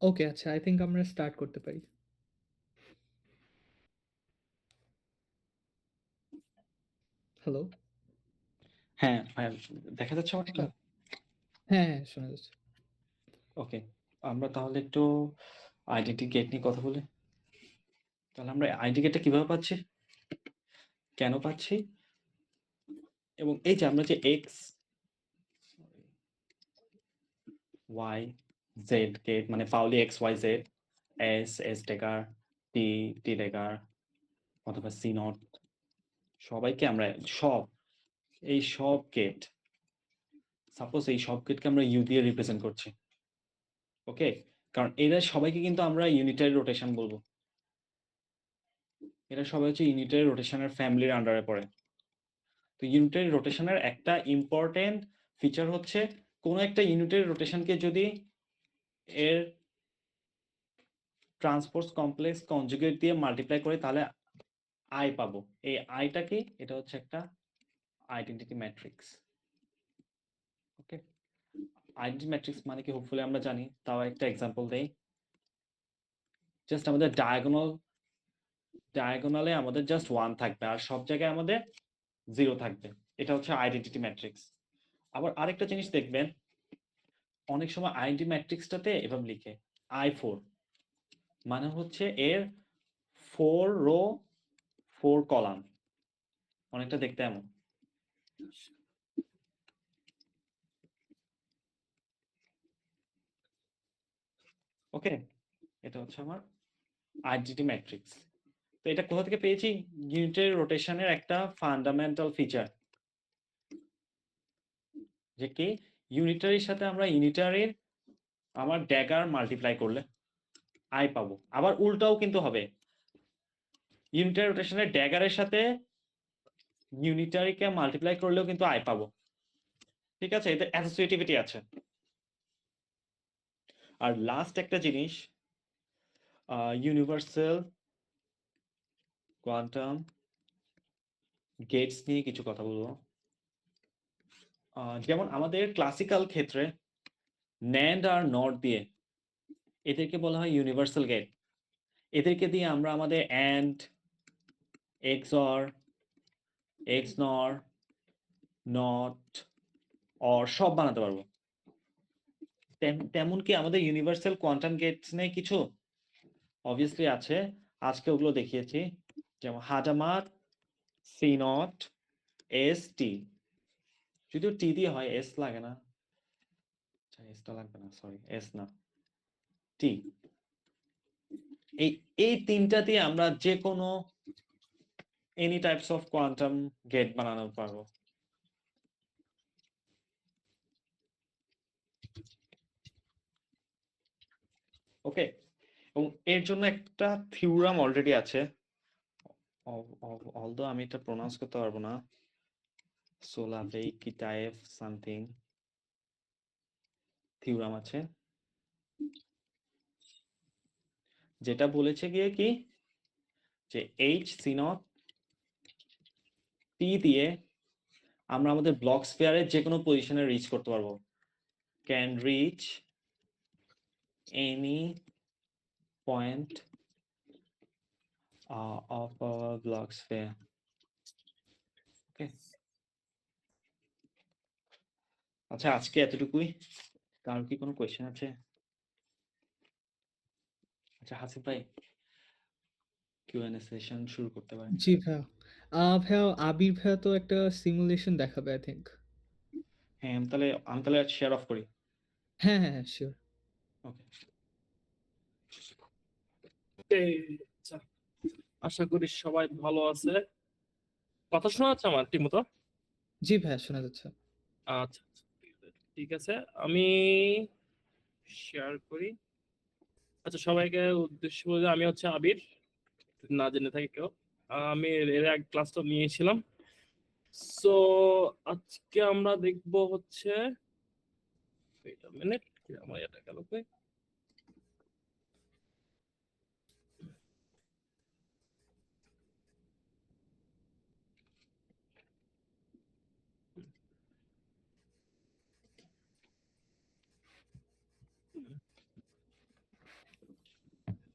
ওকে, আচ্ছা, আই থিঙ্ক আমরা স্টার্ট করতে পারি। হ্যালো। হ্যাঁ ভাই, দেখা যাচ্ছে আমারটা? হ্যাঁ হ্যাঁ, শোনা যাচ্ছে। ওকে, আমরা তাহলে একটু আইডেন্টি গেট নিয়ে কথা বলি। তাহলে আমরা আইডেন্টি গেটটা কিভাবে পাচ্ছি, কেন পাচ্ছি, এবং এই যে আমরা যে এক্স ওয়াই জেড গেট, মানে Pauli X Y Z, S dagger, T dagger অথবা সি নট, সবাইকে আমরা এই সব গেট, সাপোজ এই সব গেটকে আমরা ইউ দিয়ে রিপ্রেজেন্ট করছি। ওকে, কারণ এরা সবাইকে কিন্তু আমরা ইউনিটারি রোটেশন বলবো। এরা সবাই হচ্ছে ইউনিটারি রোটেশনের ফ্যামিলির আন্ডারে পড়ে। তো ইউনিটারি রোটেশনের একটা ইম্পর্টেন্ট ফিচার হচ্ছে, কোনো একটা ইউনিটারি রোটেশনকে যদি এর ট্রান্সপোজ কমপ্লেক্স কনজুগেট দিয়ে মাল্টিপ্লাই করে, তাহলে আই পাবো। এই আইটা কি? এটা হচ্ছে একটা আইডেন্টিটি ম্যাট্রিক্স। ওকে, আইডেন্টিটি ম্যাট্রিক্স মানে কি হোপফুলি আমরা জানি, তাও একটা এক্সাম্পল দেই। জাস্ট আমাদের ডায়াগোনালে আমাদের জাস্ট 1 থাকবে, আর সব জায়গায় আমাদের 0 থাকবে। এটা হচ্ছে আইডেন্টিটি ম্যাট্রিক্স। আবার আরেকটা জিনিস দেখবেন, অনেক সময় আইডেন্টিটি ম্যাট্রিক্সটাতে এভাবে লিখে I4, মানে হচ্ছে এর 4 রো 4 কলাম, অনেকটা দেখতে এমন। ওকে, এটা হচ্ছে আমার আইডেন্টিটি ম্যাট্রিক্স। তো এটা কোথা থেকে পেয়েছি? ইউনিটারি রোটেশনের একটা ফান্ডামেন্টাল ফিচার, যে কি ইউনিটারির সাথে আমরা ইউনিটারির আমার ড্যাগার মাল্টিপ্লাই করলে আই পাবো। আবার উল্টাও কিন্তু হবে, ইউনিটারি রোটেশনের ড্যাগারের সাথে ইউনিটারিকে মাল্টিপ্লাই করলেও কিন্তু আই পাবো। ঠিক আছে, এতে অ্যাসোসিয়েটিভিটি আছে। আর লাস্ট একটা জিনিস, ইউনিভার্সাল কোয়ান্টাম গেটস নিয়ে কিছু কথা বলবো। যেমন আমাদের ক্লাসিক্যাল ক্ষেত্রে ন্যান্ড আর নট দিয়ে এদেরকে বলা হয় ইউনিভার্সাল গেট। এদেরকে দিয়ে আমরা আমাদের অ্যান্ড, এক্সঅর, এক্সনর, নট, অর সব বানাতে পারবো। তেমন কি আমাদের ইউনিভার্সাল কোয়ান্টাম গেটস নেই কিছু? অবভিয়াসলি আছে, আজকে ওগুলো দেখিয়েছি। যেমন হাজামার, সি নট, এস টি, যদিও টি দিয়ে হয়, এস লাগে না, এসটা লাগবে না, সরি এস না, টি। এই তিনটা দিয়ে আমরা যে কোনো any types of quantum gate বানানো পারবো। ওকে, এবং এর জন্য একটা থিওরাম অলরেডি আছে, অলদো আমি এটা প্রোনাউন্স করতে পারবো না, সোলাভেইকিটায়েভ সামথিং থিওরাম আছে, যেটা বলেছে গিয়ে কি যে এইচ সি নট টি দিয়ে আমরা আমাদের ব্লক স্ফিয়ারের যে কোনো পজিশনে রিচ করতে পারবো, can reach any point of our block sphere. Okay. আচ্ছা, আজকে এতটুকুই। কারণ কি কোনো কোয়েশ্চেন আছে? আচ্ছা হাসিফ ভাই, কিউএনএ সেশন শুরু করতে পারেন। জি ভাইয়া। ভাইয়া আবির ভাইয়া তো একটা সিমুলেশন দেখাবে আই থিঙ্ক। হ্যাঁ, আমি তাহলে শেয়ার অফ করি। হ্যাঁ হ্যাঁ হ্যাঁ শিওর। ওকে। আচ্ছা, আশা করি সবাই ভালো আছে। কথা শোনা যাচ্ছে আমার ঠিক মতো? জি ভাইয়া শোনা যাচ্ছে। আচ্ছা, ঠিক আছে, আমি শেয়ার করি। আচ্ছা, সবাইকে উদ্দেশ্য বলে, আমি হচ্ছে আবির, না জেনে থাকি কেউ। আমি এর আগে ক্লাসটা নিয়েছিলাম। সো আজকে আমরা দেখবো হচ্ছে, মিনিট, আমার এটা গেল কই?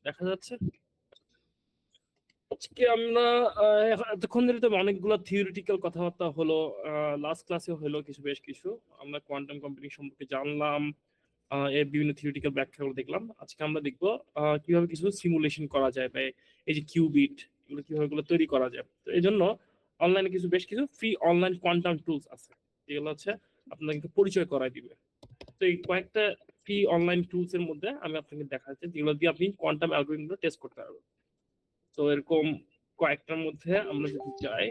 দেখা যাচ্ছে? আজকে আমরা এতক্ষণ ধরে তো অনেকগুলো থিওরিটিক্যাল কথাবার্তা হলো, লাস্ট ক্লাসে হলো বেশ কিছু, আমরা কোয়ান্টাম কম্পিউটিং সম্পর্কে জানলাম, এর বিভিন্ন থিওরিটিক্যাল ব্যাখ্যাগুলো দেখলাম। আজকে আমরা দেখবো কিভাবে কিছু সিমুলেশন করা যায়, বা এই যে কিউবিট, এগুলো কিভাবে এগুলো তৈরি করা যায়। তো এই জন্য অনলাইনে বেশ কিছু ফ্রি অনলাইন কোয়ান্টাম টুলস আছে, যেগুলো হচ্ছে আপনাকে পরিচয় করায় দিবে। তো এই কয়েকটা ফ্রি অনলাইন টুলস এর মধ্যে আমি আপনাকে দেখাচ্ছি, যেগুলো দিয়ে আপনি কোয়ান্টাম অ্যালগরিদমগুলো টেস্ট করতে পারবেন। তো এরকম কয়েকটার মধ্যে আমরা যদি যাই,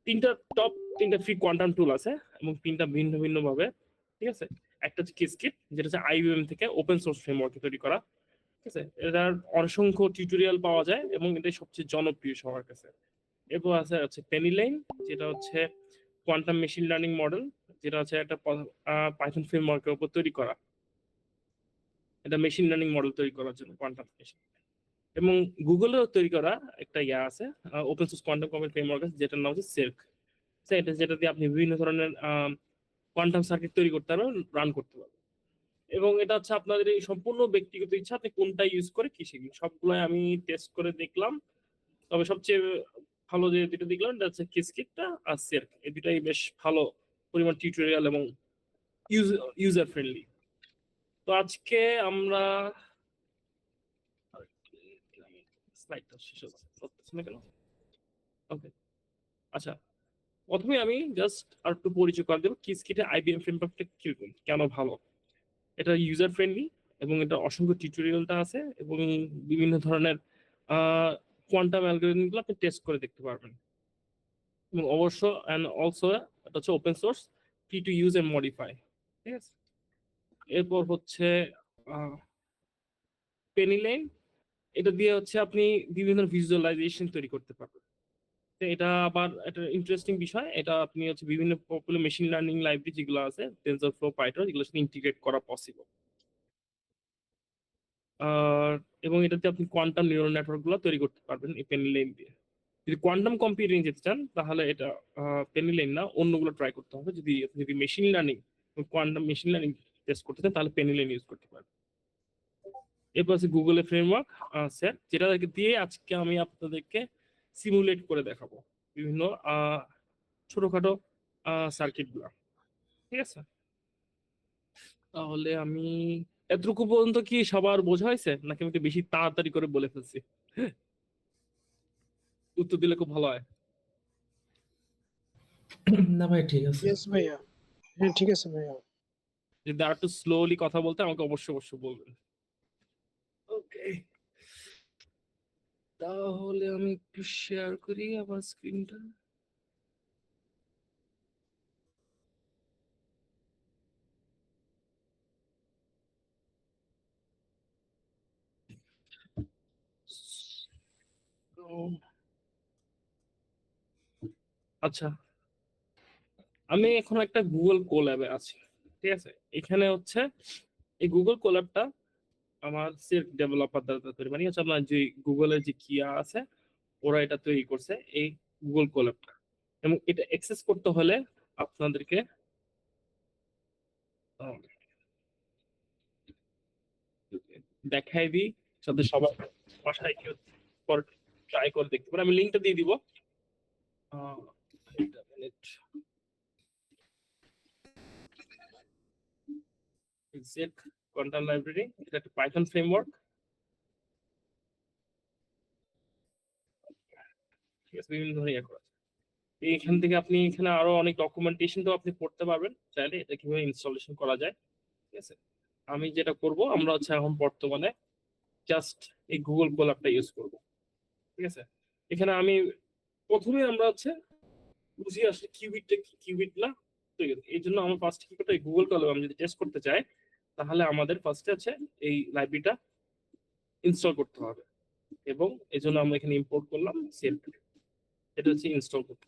তিনটা ফ্রি কোয়ান্টাম টুল আছে, এবং তিনটা ভিন্ন ভিন্ন ভাবে, ঠিক আছে। একটা হচ্ছে কিসকিট, যেটা হচ্ছে আইবিএম থেকে ওপেন সোর্স ফ্রেমওয়ার্কে তৈরি করা, ঠিক আছে। এটার অসংখ্য টিউটোরিয়াল পাওয়া যায়, এবং এটাই সবচেয়ে জনপ্রিয় সবার কাছে। এরপর আছে পেনিলাইন, যেটা হচ্ছে কোয়ান্টাম মেশিন লার্নিং মডেল, যেটা হচ্ছে একটা পাইথন ফ্রেমওয়ার্কের উপর তৈরি করা, এটা মেশিন লার্নিং মডেল তৈরি করার জন্য কোয়ান্টাম মেশিন। এবং গুগলেও তৈরি করা একটা আছে, open source quantum computing framework আছে, যেটার নাম হচ্ছে সের্ক। যেটা দিয়ে আপনি বিভিন্ন ধরনের কোয়ান্টাম সার্কিট তৈরি করতে পারবেন, রান করতে পারবেন। এবং এটা হচ্ছে আপনাদের এই সম্পূর্ণ ব্যক্তিগত ইচ্ছা, আপনি কোনটা ইউজ করে কি শিখবেন। সবগুলোই আমি টেস্ট করে দেখলাম, তবে সবচেয়ে ভালো যে দুটো দেখলাম, এটা হচ্ছে কিসকিটটা আর সের্ক। এই দুটাই বেশ ভালো পরিমাণ টিউটোরিয়াল এবং ইউজার ফ্রেন্ডলি। তো আজকে আমরা স্লাইডটা শেষ হচ্ছে না কেন? ওকে, আচ্ছা, প্রথমে আমি জাস্ট আর একটু পরিচয় করে দেবো কিসকিটে আইবিএম ফ্রেমওয়ার্কটা কিরকম, কেন ভালো। এটা ইউজার ফ্রেন্ডলি, এবং এটা অসংখ্য টিউটোরিয়ালটা আছে, এবং বিভিন্ন ধরনের কোয়ান্টাম অ্যালগরিদমগুলো আপনি টেস্ট করে দেখতে পারবেন। এবং অবশ্য অলসো এটা হচ্ছে open source, free to use and modify, ঠিক আছে। এরপর হচ্ছে পেনিলাইন, এটা দিয়ে হচ্ছে আপনি বিভিন্ন ভিজুয়ালাইজেশন তৈরি করতে পারবেন। তো এটা আবার একটা ইন্টারেস্টিং বিষয়, এটা আপনি হচ্ছে বিভিন্ন পপুলার মেশিন লার্নিং লাইব্রেরি যেগুলো আছে টেনসরফ্লো, পাইথন, যেগুলোর সাথে ইন্টিগ্রেট করা পসিবল। আর এবং এটাতে আপনি কোয়ান্টাম নিউরাল নেটওয়ার্ক গুলো তৈরি করতে পারবেন এই পেনিলাইন দিয়ে। যদি কোয়ান্টাম কম্পিউটিং যেতে চান তাহলে এটা পেনিলাইন না, অন্যগুলো ট্রাই করতে হবে। যদি machine learning, quantum machine learning test করতে চান তাহলে পেনিলাইন ইউজ করতে পারবেন। এরপর আছে গুগলের ফ্রেমওয়ার্ক আছে, যেটা দিয়ে আজকে আমি আপনাদেরকে সিমুলেট করে দেখাবো বিভিন্ন ছোটখাটো সার্কিট গুলা। ঠিক আছে, তাহলে আমি এতটুকু পর্যন্ত কি সবার বোঝা হয়েছে, নাকি আমি একটু বেশি তাড়াতাড়ি করে বলে ফেলছি? উত্তর দিলে খুব ভালো হয়। না ভাই ঠিক আছে। ইয়েস ভাইয়া, হ্যাঁ ঠিক আছে ভাইয়া। যদি আর একটু স্লোলি কথা বলতে আমাকে অবশ্যই বলবেন। ওকে, তাহলে আমি একটু শেয়ার করি আবার স্ক্রিনটা। আচ্ছা, আমি এখন একটা গুগল কোল্যাবে আছি। ঠিক আছে, এখানে হচ্ছে এই গুগল কোল্যাবটা আমার সেলফ ডেভেলপার দ্বারা তৈরি, মানে হচ্ছে আপনার যে গুগলের যে কিয়া আছে ওরা এটা তৈরি করছে এই গুগল কোল্যাবটা। এবং এটা অ্যাক্সেস করতে হলে আপনাদেরকে দেখাই দিই, সাথে সবার বাসায় কেউ ট্রাই করে দেখতে পারে। আমি লিঙ্কটা দিয়ে দিব। এক্সাক্ট কোয়ান্টাম লাইব্রেরি, এটা একটা পাইথন ফ্রেমওয়ার্ক। ঠিক আছে, বিভিন্ন ধরনের ইয়ে করা আছে। এখান থেকে আপনি এখানে আরো অনেক ডকুমেন্টেশন তো আপনি পড়তে পারবেন চাইলে, এটা কিভাবে ইনস্টলেশন করা যায়। ঠিক আছে, আমি যেটা করব, আমরা হচ্ছে এখন বর্তমানে জাস্ট এই গুগল কোল্যাবটা ইউজ করব। ঠিক আছে, এখানে আমি প্রথমে আমরা হচ্ছে বুঝি আসলে কিউবিটটা কি, কিউবিট না। ঠিক আছে, এই জন্য আমার ফার্স্ট কি করতে হয়, গুগল কোল্যাব আমি যদি টেস্ট করতে চাই তাহলে আমাদের ফার্স্টে আছে এই লাইব্রেরিটা ইনস্টল করতে হবে। এবং এই জন্য আমরা এখানে ইম্পোর্ট করলাম সেভ, এটা হচ্ছে ইনস্টল করতে।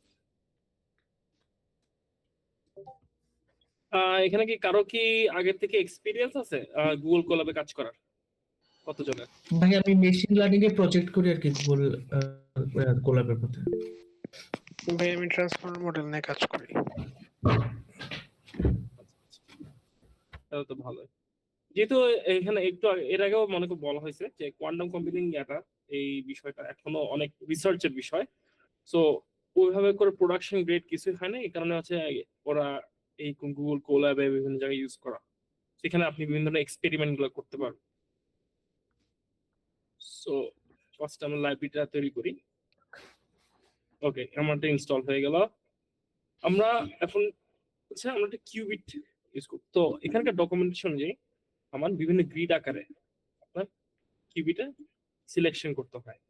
এখানে কি কারো কি আগের থেকে এক্সপিরিয়েন্স আছে গুগল কোল্যাবে কাজ করার? কতজনের? ভাই আমি মেশিন লার্নিং এ প্রজেক্ট করি আর কি গুগল কোল্যাবের মধ্যে। ভাই আমি ট্রান্সফর্মার মডেল নিয়ে কাজ করি। তাহলে তো ভালোই। যেহেতু এখানে একটু এর আগেও মনে করে বলা হয়েছে যে কোয়ান্টাম কম্পিউটিং এই বিষয়টা এখনো অনেক রিসার্চের বিষয়। সো ওইভাবে করে প্রোডাকশন গ্রেড কিছুই হয় না, এই কারণে হচ্ছে ওরা এই গুগল কোল্যাবে বিভিন্ন জায়গায় ইউজ করা, সেখানে আপনি বিভিন্ন ধরনের এক্সপেরিমেন্ট গুলো করতে পারবেন। সো ফার্স্ট আমরা লাইব্রেরিটা তৈরি করি। ওকে, আমারটা ইনস্টল হয়ে গেল। আমরা এখন হচ্ছে আমরা একটা কিউবিট ইউজ করব। তো এখানকার ডকুমেন্টেশন অনুযায়ী আমার বিভিন্ন গ্রিড আকারে আপনার কিউবিটে সিলেকশন করতে হয়।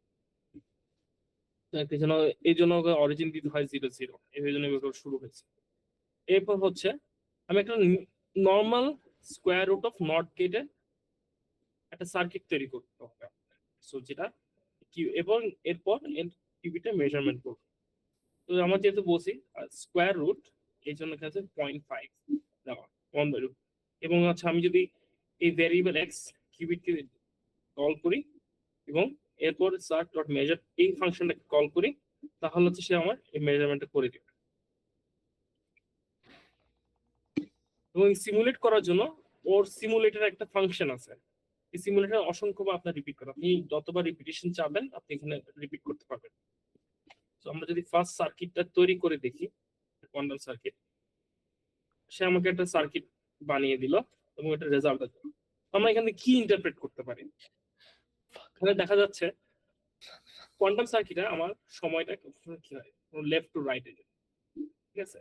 এই জন্য অরিজিন দিতে হয় 0 0, এই জন্য এভাবে শুরু হয়েছে। এরপর হচ্ছে আমি একটা normal square root of not গেটে একটা সার্কিট তৈরি করতে হবে। সো যেটা এবং এরপর কিউবিটে মেজারমেন্ট করব। তো আমার যেহেতু বলছি স্কোয়ার রুট, এই জন্য কাছে 0.5 দেওয়া 1/√। এবং হচ্ছে আমি যদি এই ভ্যারিয়েবল এক্স কিউবিটকে কল করি এবং এরপর সার্ট ডট মেজার এই ফাংশনটাকে কল করি, তাহলে হচ্ছে সে আমার এই মেজারমেন্টটা করে দিবে। এবং সিমুলেট করার জন্য ওর সিমুলেটর একটা ফাংশন আছে। এই সিমুলেটর অসংখ্যবার আপনার রিপিট করা, আপনি যতবার রিপিটেশন চাবেন আপনি এখানে রিপিট করতে পারবেন। তো আমরা যদি ফার্স্ট সার্কিটটা তৈরি করে দেখি, কোয়ান্টাম সার্কিট, সে আমাকে একটা সার্কিট বানিয়ে দিল এবং এটা রেজাল্ট দিল। আমরা এখানে কি ইন্টারপ্রেট করতে পারি? এখানে দেখা যাচ্ছে কোয়ান্টাম সার্কিটে আমার সময়টা কি হয়, লেফট টু রাইট, ঠিক আছে,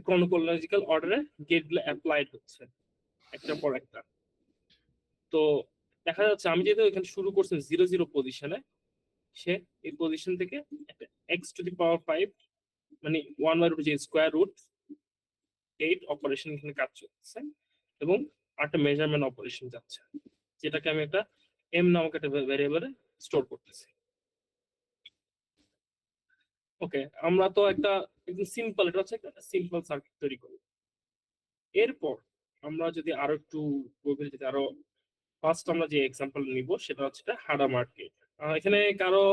ক্রনোলজিক্যাল অর্ডারে গেটগুলো অ্যাপ্লাইড হচ্ছে একটা পর একটা। তো দেখা যাচ্ছে আমি যেহেতু এখানে শুরু করছি 0 0 পজিশনে, সে এই পজিশন থেকে একটা x⁵ মানে 1/√, যে স্কোয়ার রুট 8 অপারেশন এখানে কাজ চলছে এবং একটা মেজারমেন্ট অপারেশন যাচ্ছে, যেটাকে আমি একটা এম নামক একটা ভ্যারিয়েবলে স্টোর করতেছি। ওকে, আমরা তো একটা একদম সিম্পল, এটা হচ্ছে একটা সিম্পল সার্কিট তৈরি করি। এরপর আমরা যদি আরো একটু গভীরে যেতে, আরো ফার্স্ট আমরা যে এক্সাম্পল নিব সেটা হচ্ছে হাডামার্ট গেট। এখানে কারো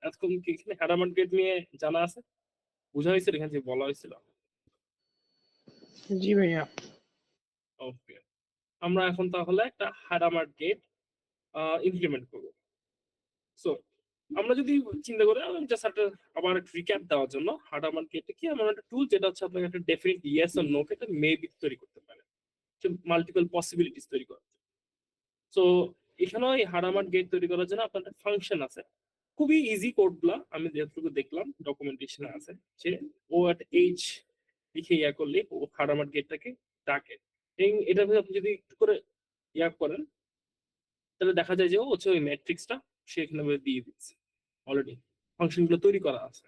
এতক্ষণ কি এখানে হাডামার্ট গেট নিয়ে জানা আছে? বোঝা হয়েছিল এখানে যে বলা হয়েছিল? জি ভাইয়া। ওকে, আমরা এখন তাহলে একটা হাডামার্ট গেট ইমপ্লিমেন্ট করব। সো আমরা যদি চিন্তা করি, জাস্ট একটা আবার রিক্যাপ দেওয়ার জন্য, হাডামার্ট গেট কি এমন একটা টুল যেটা হচ্ছে আপনাকে একটা ডেফিনিট ইয়েস অর নো কে একটা মেবি তৈরি করতে পারে, মাল্টিপল পসিবিলিটিস তৈরি করা। সো এখানেও এই হাডামার্ট গেট তৈরি করার জন্য আপনার একটা ফাংশন আছে, খুবই ইজি কোডগুলা আমি যেটুকু দেখলাম ডকুমেন্টেশনে আছে, যে ও এট এইচ লিখে ইয়া করলে ও হাডামার্ট গেটটাকে ডাকে। এটা আপনি যদি একটু করে ইয়া করেন তাহলে দেখা যায় যে ও হচ্ছে ওই ম্যাট্রিক্সটা সে এখানে দিয়ে দিচ্ছে, অলরেডি ফাংশনগুলো তৈরি করা আছে,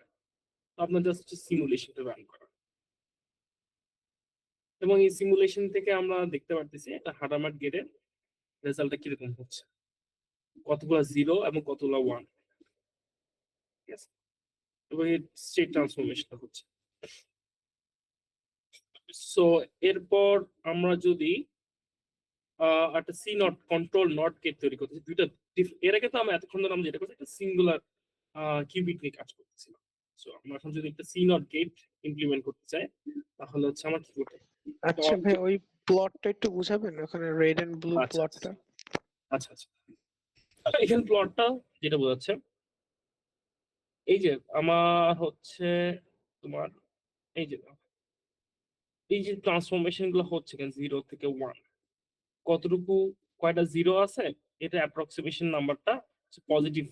তো আপনার জাস্ট সিমুলেশনটা রান করা। এবং এই সিমুলেশন থেকে আমরা দেখতে পারতেছি একটা হাডামার্ট গেটের রেজাল্টটা কিরকম হচ্ছে, কতগুলো 0 এবং কতগুলো 1, ঠিক আছে? এবং এর স্টেট ট্রান্সফরমেশন হচ্ছে। সো এরপর আমরা যদি একটা C NOT control NOT gate তৈরি করতেছি, দুইটা এর আগে তো আমরা এতক্ষণ ধরে আমরা যেটা করছি একটা সিঙ্গুলার কিউবিট নিয়ে কাজ করতেছিলাম। সো আমরা এখন যদি একটা সি নট গেট ইমপ্লিমেন্ট করতে চাই তাহলে হচ্ছে আমার কি করতে হবে? আচ্ছা ভাই, ওই প্লটটা একটু বুঝাবেন, ওখানে রেড এন্ড ব্লু আচ্ছা, প্লটটা। আচ্ছা আচ্ছা, এখানে প্লটটা যেটা বোঝাচ্ছে, এই যে আমার হচ্ছে তোমার এই যে ট্রান্সফরমেশন গুলো হচ্ছে 0 থেকে 1, কতটুকু কয়টা 0 আছে, এটা অ্যাপ্রক্সিমেশন নাম্বারটা পজিটিভ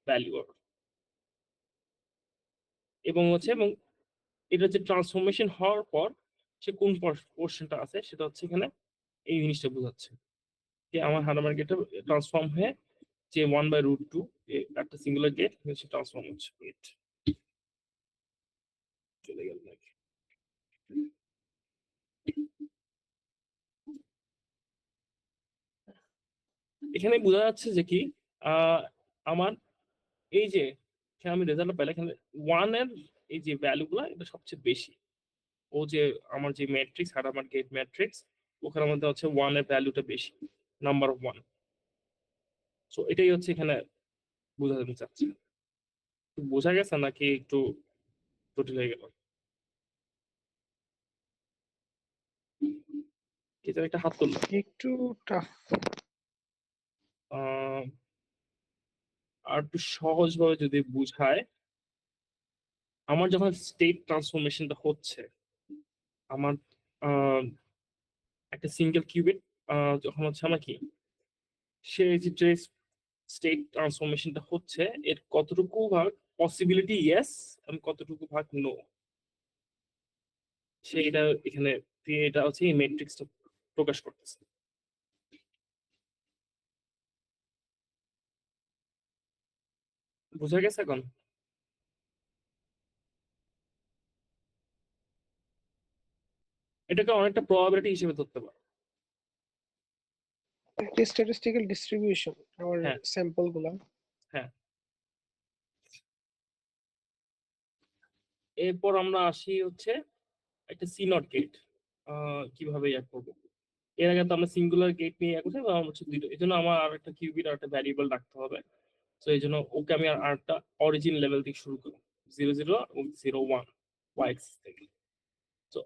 ভ্যালু, এবং এটা হচ্ছে ট্রান্সফরমেশন হওয়ার পর সে কোন পোর্শনটা আছে সেটা হচ্ছে এখানে এই জিনিসটা বোঝাচ্ছে যে আমার হাডামার্ট গেটটা ট্রান্সফর্ম হয়ে যে 1/√2 একটা সিঙ্গুলার গেট সে ট্রান্সফর্ম হচ্ছে গেট চলে গেল নাকি। এখানে বোঝা যাচ্ছে যে কি আমার এই যে এখানে আমি রেজাল্ট পাইলাম, এখানে 1 এর এই যে ভ্যালুগুলো এটা সবচেয়ে বেশি, ও যে আমার যে ম্যাট্রিক্স হাডামার্ট গেট ম্যাট্রিক্স ওখানের মধ্যে হচ্ছে 1 এর ভ্যালুটা বেশি, নাম্বার অফ 1। সো এটাই হচ্ছে এখানে বোঝাতে চাচ্ছি। বোঝা গেছে নাকি একটু জটিল হয়ে গেল? এটা একটা হাত তুললো। একটু টাফ। আর একটু সহজ ভাবে যদি বুঝায়, আমার যখন স্টেট ট্রান্সফরমেশনটা হচ্ছে, আমার একটা সিঙ্গেল কিউবিট যখন হচ্ছে আমার কি সে যে স্টেট ট্রান্সফরমেশনটা হচ্ছে এর কতটুকু ভাগ পসিবিলিটি ইয়েস এবং কতটুকু ভাগ নো, সেইটা এখানে এটা হচ্ছে এই ম্যাট্রিক্সটা প্রকাশ করতেছে। বুঝা গেছে এখন? এটাকে অনেকটা প্রবাবিলিটি হিসেবে ধরতে পারো। একটা স্ট্যাটিস্টিক্যাল ডিস্ট্রিবিউশন আমার হ্যাঁ স্যাম্পল গুলা। হ্যাঁ, এরপর আমরা আসি হচ্ছে একটা সি নট গেট কিভাবে ইয়া করবো। এর আগে তো আমরা সিঙ্গুলার গেট নিয়ে ইয়া করছি, আমার হচ্ছে দুটো, এই জন্য আমার আর একটা কিউবিট আর একটা ভ্যারিয়েবল রাখতে হবে। তো এই জন্য ওকে আমি আর একটা অরিজিন লেভেল থেকে শুরু করি 0 0 এবং 0 1 ওয়াই অ্যাক্সিস থেকে। তো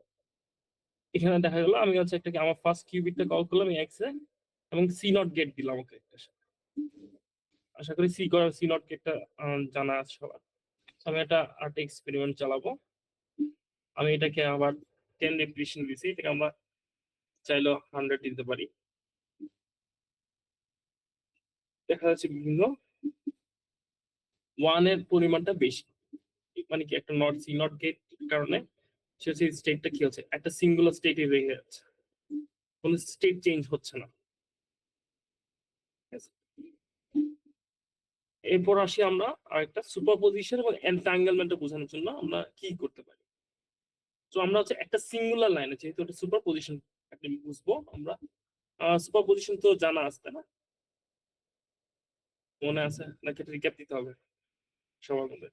এখানে দেখা গেল আমি হচ্ছে একটা আমার ফার্স্ট কিউবিটটা কল করলাম এক্স এ এবং সি নট গেট দিলাম ওকে একটা। আশা করি সি নট গেটটা জানা আছে সবার। আমি একটা আর্ট এক্সপেরিমেন্ট চালাবো। আমি এটাকে আবার 10 রেপিটেশন দিছি, এটাকে আমরা চাইলেও 100 দিতে পারি। দেখা যাচ্ছে বিভিন্ন 1 এর পরিমাণটা বেশি, মানে কি একটা নট সি নট গেট কারণে সে স্টেটটা কি হচ্ছে একটা সিঙ্গুলার স্টেটে রয়ে যাচ্ছে, কোনো স্টেট চেঞ্জ হচ্ছে না। এরপর আসি আমরা আরেকটা সুপারপজিশন এবং এনট্যাঙ্গেলমেন্ট বোঝানোর জন্য আমরা কি করতে পারি। তো আমরা হচ্ছে একটা সিঙ্গুলার লাইনে যেহেতু একটা সুপারপজিশন আপনি বুঝবো, আমরা সুপারপজিশন তো জানা আছে না? মনে আছে নাকি রিক্যাপ দিতে হবে সবার মধ্যে?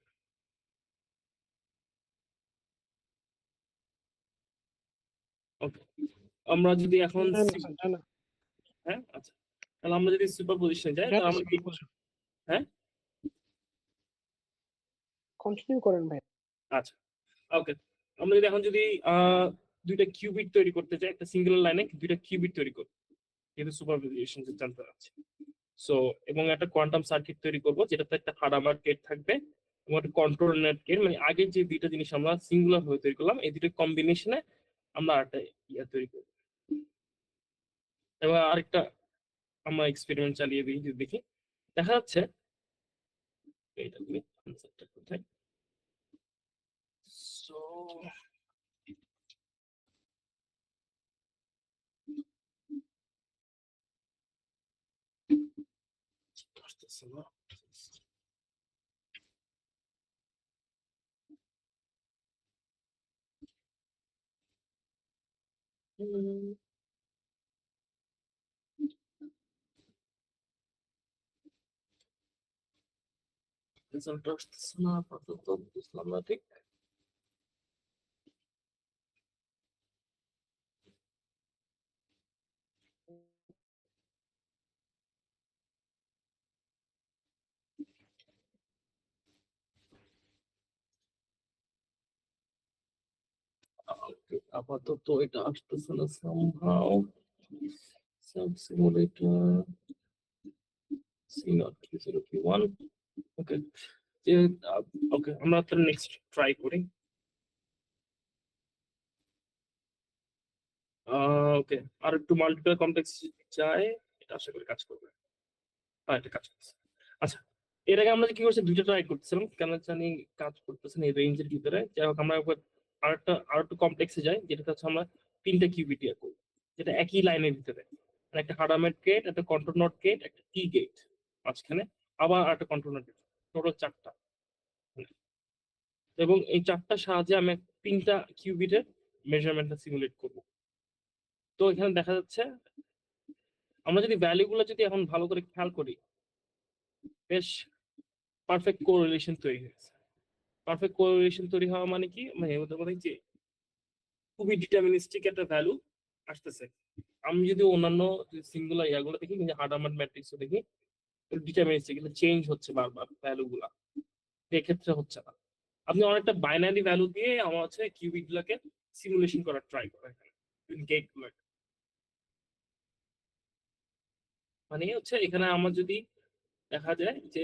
ওকে, আমরা যদি এখন না না স্যার, না হ্যাঁ আচ্ছা, তাহলে আমরা যদি সুপার পজিশনে যাই তাহলে আমরা কি হ্যাঁ কন্টিনিউ করেন ভাই। আচ্ছা ওকে, আমরা যদি এখন যদি দুইটা কিউবিট তৈরি করতে চাই, একটা সিঙ্গেল লাইনে দুইটা কিউবিট তৈরি করব, যেহেতু সুপারপজিশন জানতে চাচ্ছি। সো এবং একটা কোয়ান্টাম সার্কিট তৈরি করব, যেটাতে একটা হার্ডওয়্যার গেট থাকবে এবং একটা কন্ট্রোল নেট গেট, মানে আগের যে দুইটা জিনিস আমরা সিঙ্গুলার ভাবে তৈরি করলাম, এই দুটো কম্বিনেশনে আমরা একটা ইয়া তৈরি করব। এবার আরেকটা আমরা এক্সপেরিমেন্ট চালিয়ে দিই, যদি দেখি দেখা যাচ্ছে এইটা তুমি আনসারটা কোথায়। সো আসতেছে না। রেজাল্ট আসতেছে না আপাতত, বুঝলাম না ঠিক। Okay, আপাতত এটা আসতেছে না somehow. Sub simulator C0Q0Q1. Okay. ওকে, আমরা তাহলে নেক্সট ট্রাই করি। ওকে, আর একটু মাল্টিপল কমপ্লেক্স যায়, এটা আশা করি কাজ করবে। হ্যাঁ, এটা কাজ করছে। আচ্ছা, এর আগে আমরা কি করছি, দুইটা ট্রাই করতেছিলাম, কেন জানি কাজ করতেছে না এই রেঞ্জের ভিতরে। যাই হোক, আমরা একবার আরেকটু কমপ্লেক্সে যাই, যেটা হচ্ছে আমরা তিনটা কিউবিট ইয়া করব, যেটা একই লাইনের ভিতরে, মানে একটা হার্ডওয়্যার গেট, একটা কন্ট্রোল নট গেট, একটা কি গেট মাঝখানে, আবার একটা কন্ট্রোল নট গেট, টোটাল 4টা। এবং এই 4টার সাহায্যে আমি তিনটা কিউবিটের মেজারমেন্টটা সিমুলেট করব। তো এখানে দেখা যাচ্ছে আমরা যদি ভ্যালুগুলো যদি এখন ভালো করে খেয়াল করি, বেশ পারফেক্ট কোরিলেশন তৈরি হয়েছে। পারফেক্ট কোরিলেশন তৈরি হওয়া মানে কি, মানে ওদের বলে যে খুবই ডিটারমিনিস্টিক একটা ভ্যালু আসতেছে। আমি যদি অন্যান্য সিঙ্গুলার ইয়াগুলো দেখি, কিন্তু হার্ডওয়্যার ম্যাট্রিক্সও দেখি, ডিটারমিনিস্টিক, কিন্তু চেঞ্জ হচ্ছে বারবার ভ্যালুগুলা, এক্ষেত্রে হচ্ছে না। আপনি অনেকটা বাইনারি ভ্যালু দিয়ে আমার হচ্ছে কিউবিট গুলাকে সিমুলেশন করার ট্রাই করেন, গেট গুলো। মানে হচ্ছে এখানে আমার যদি দেখা যায় যে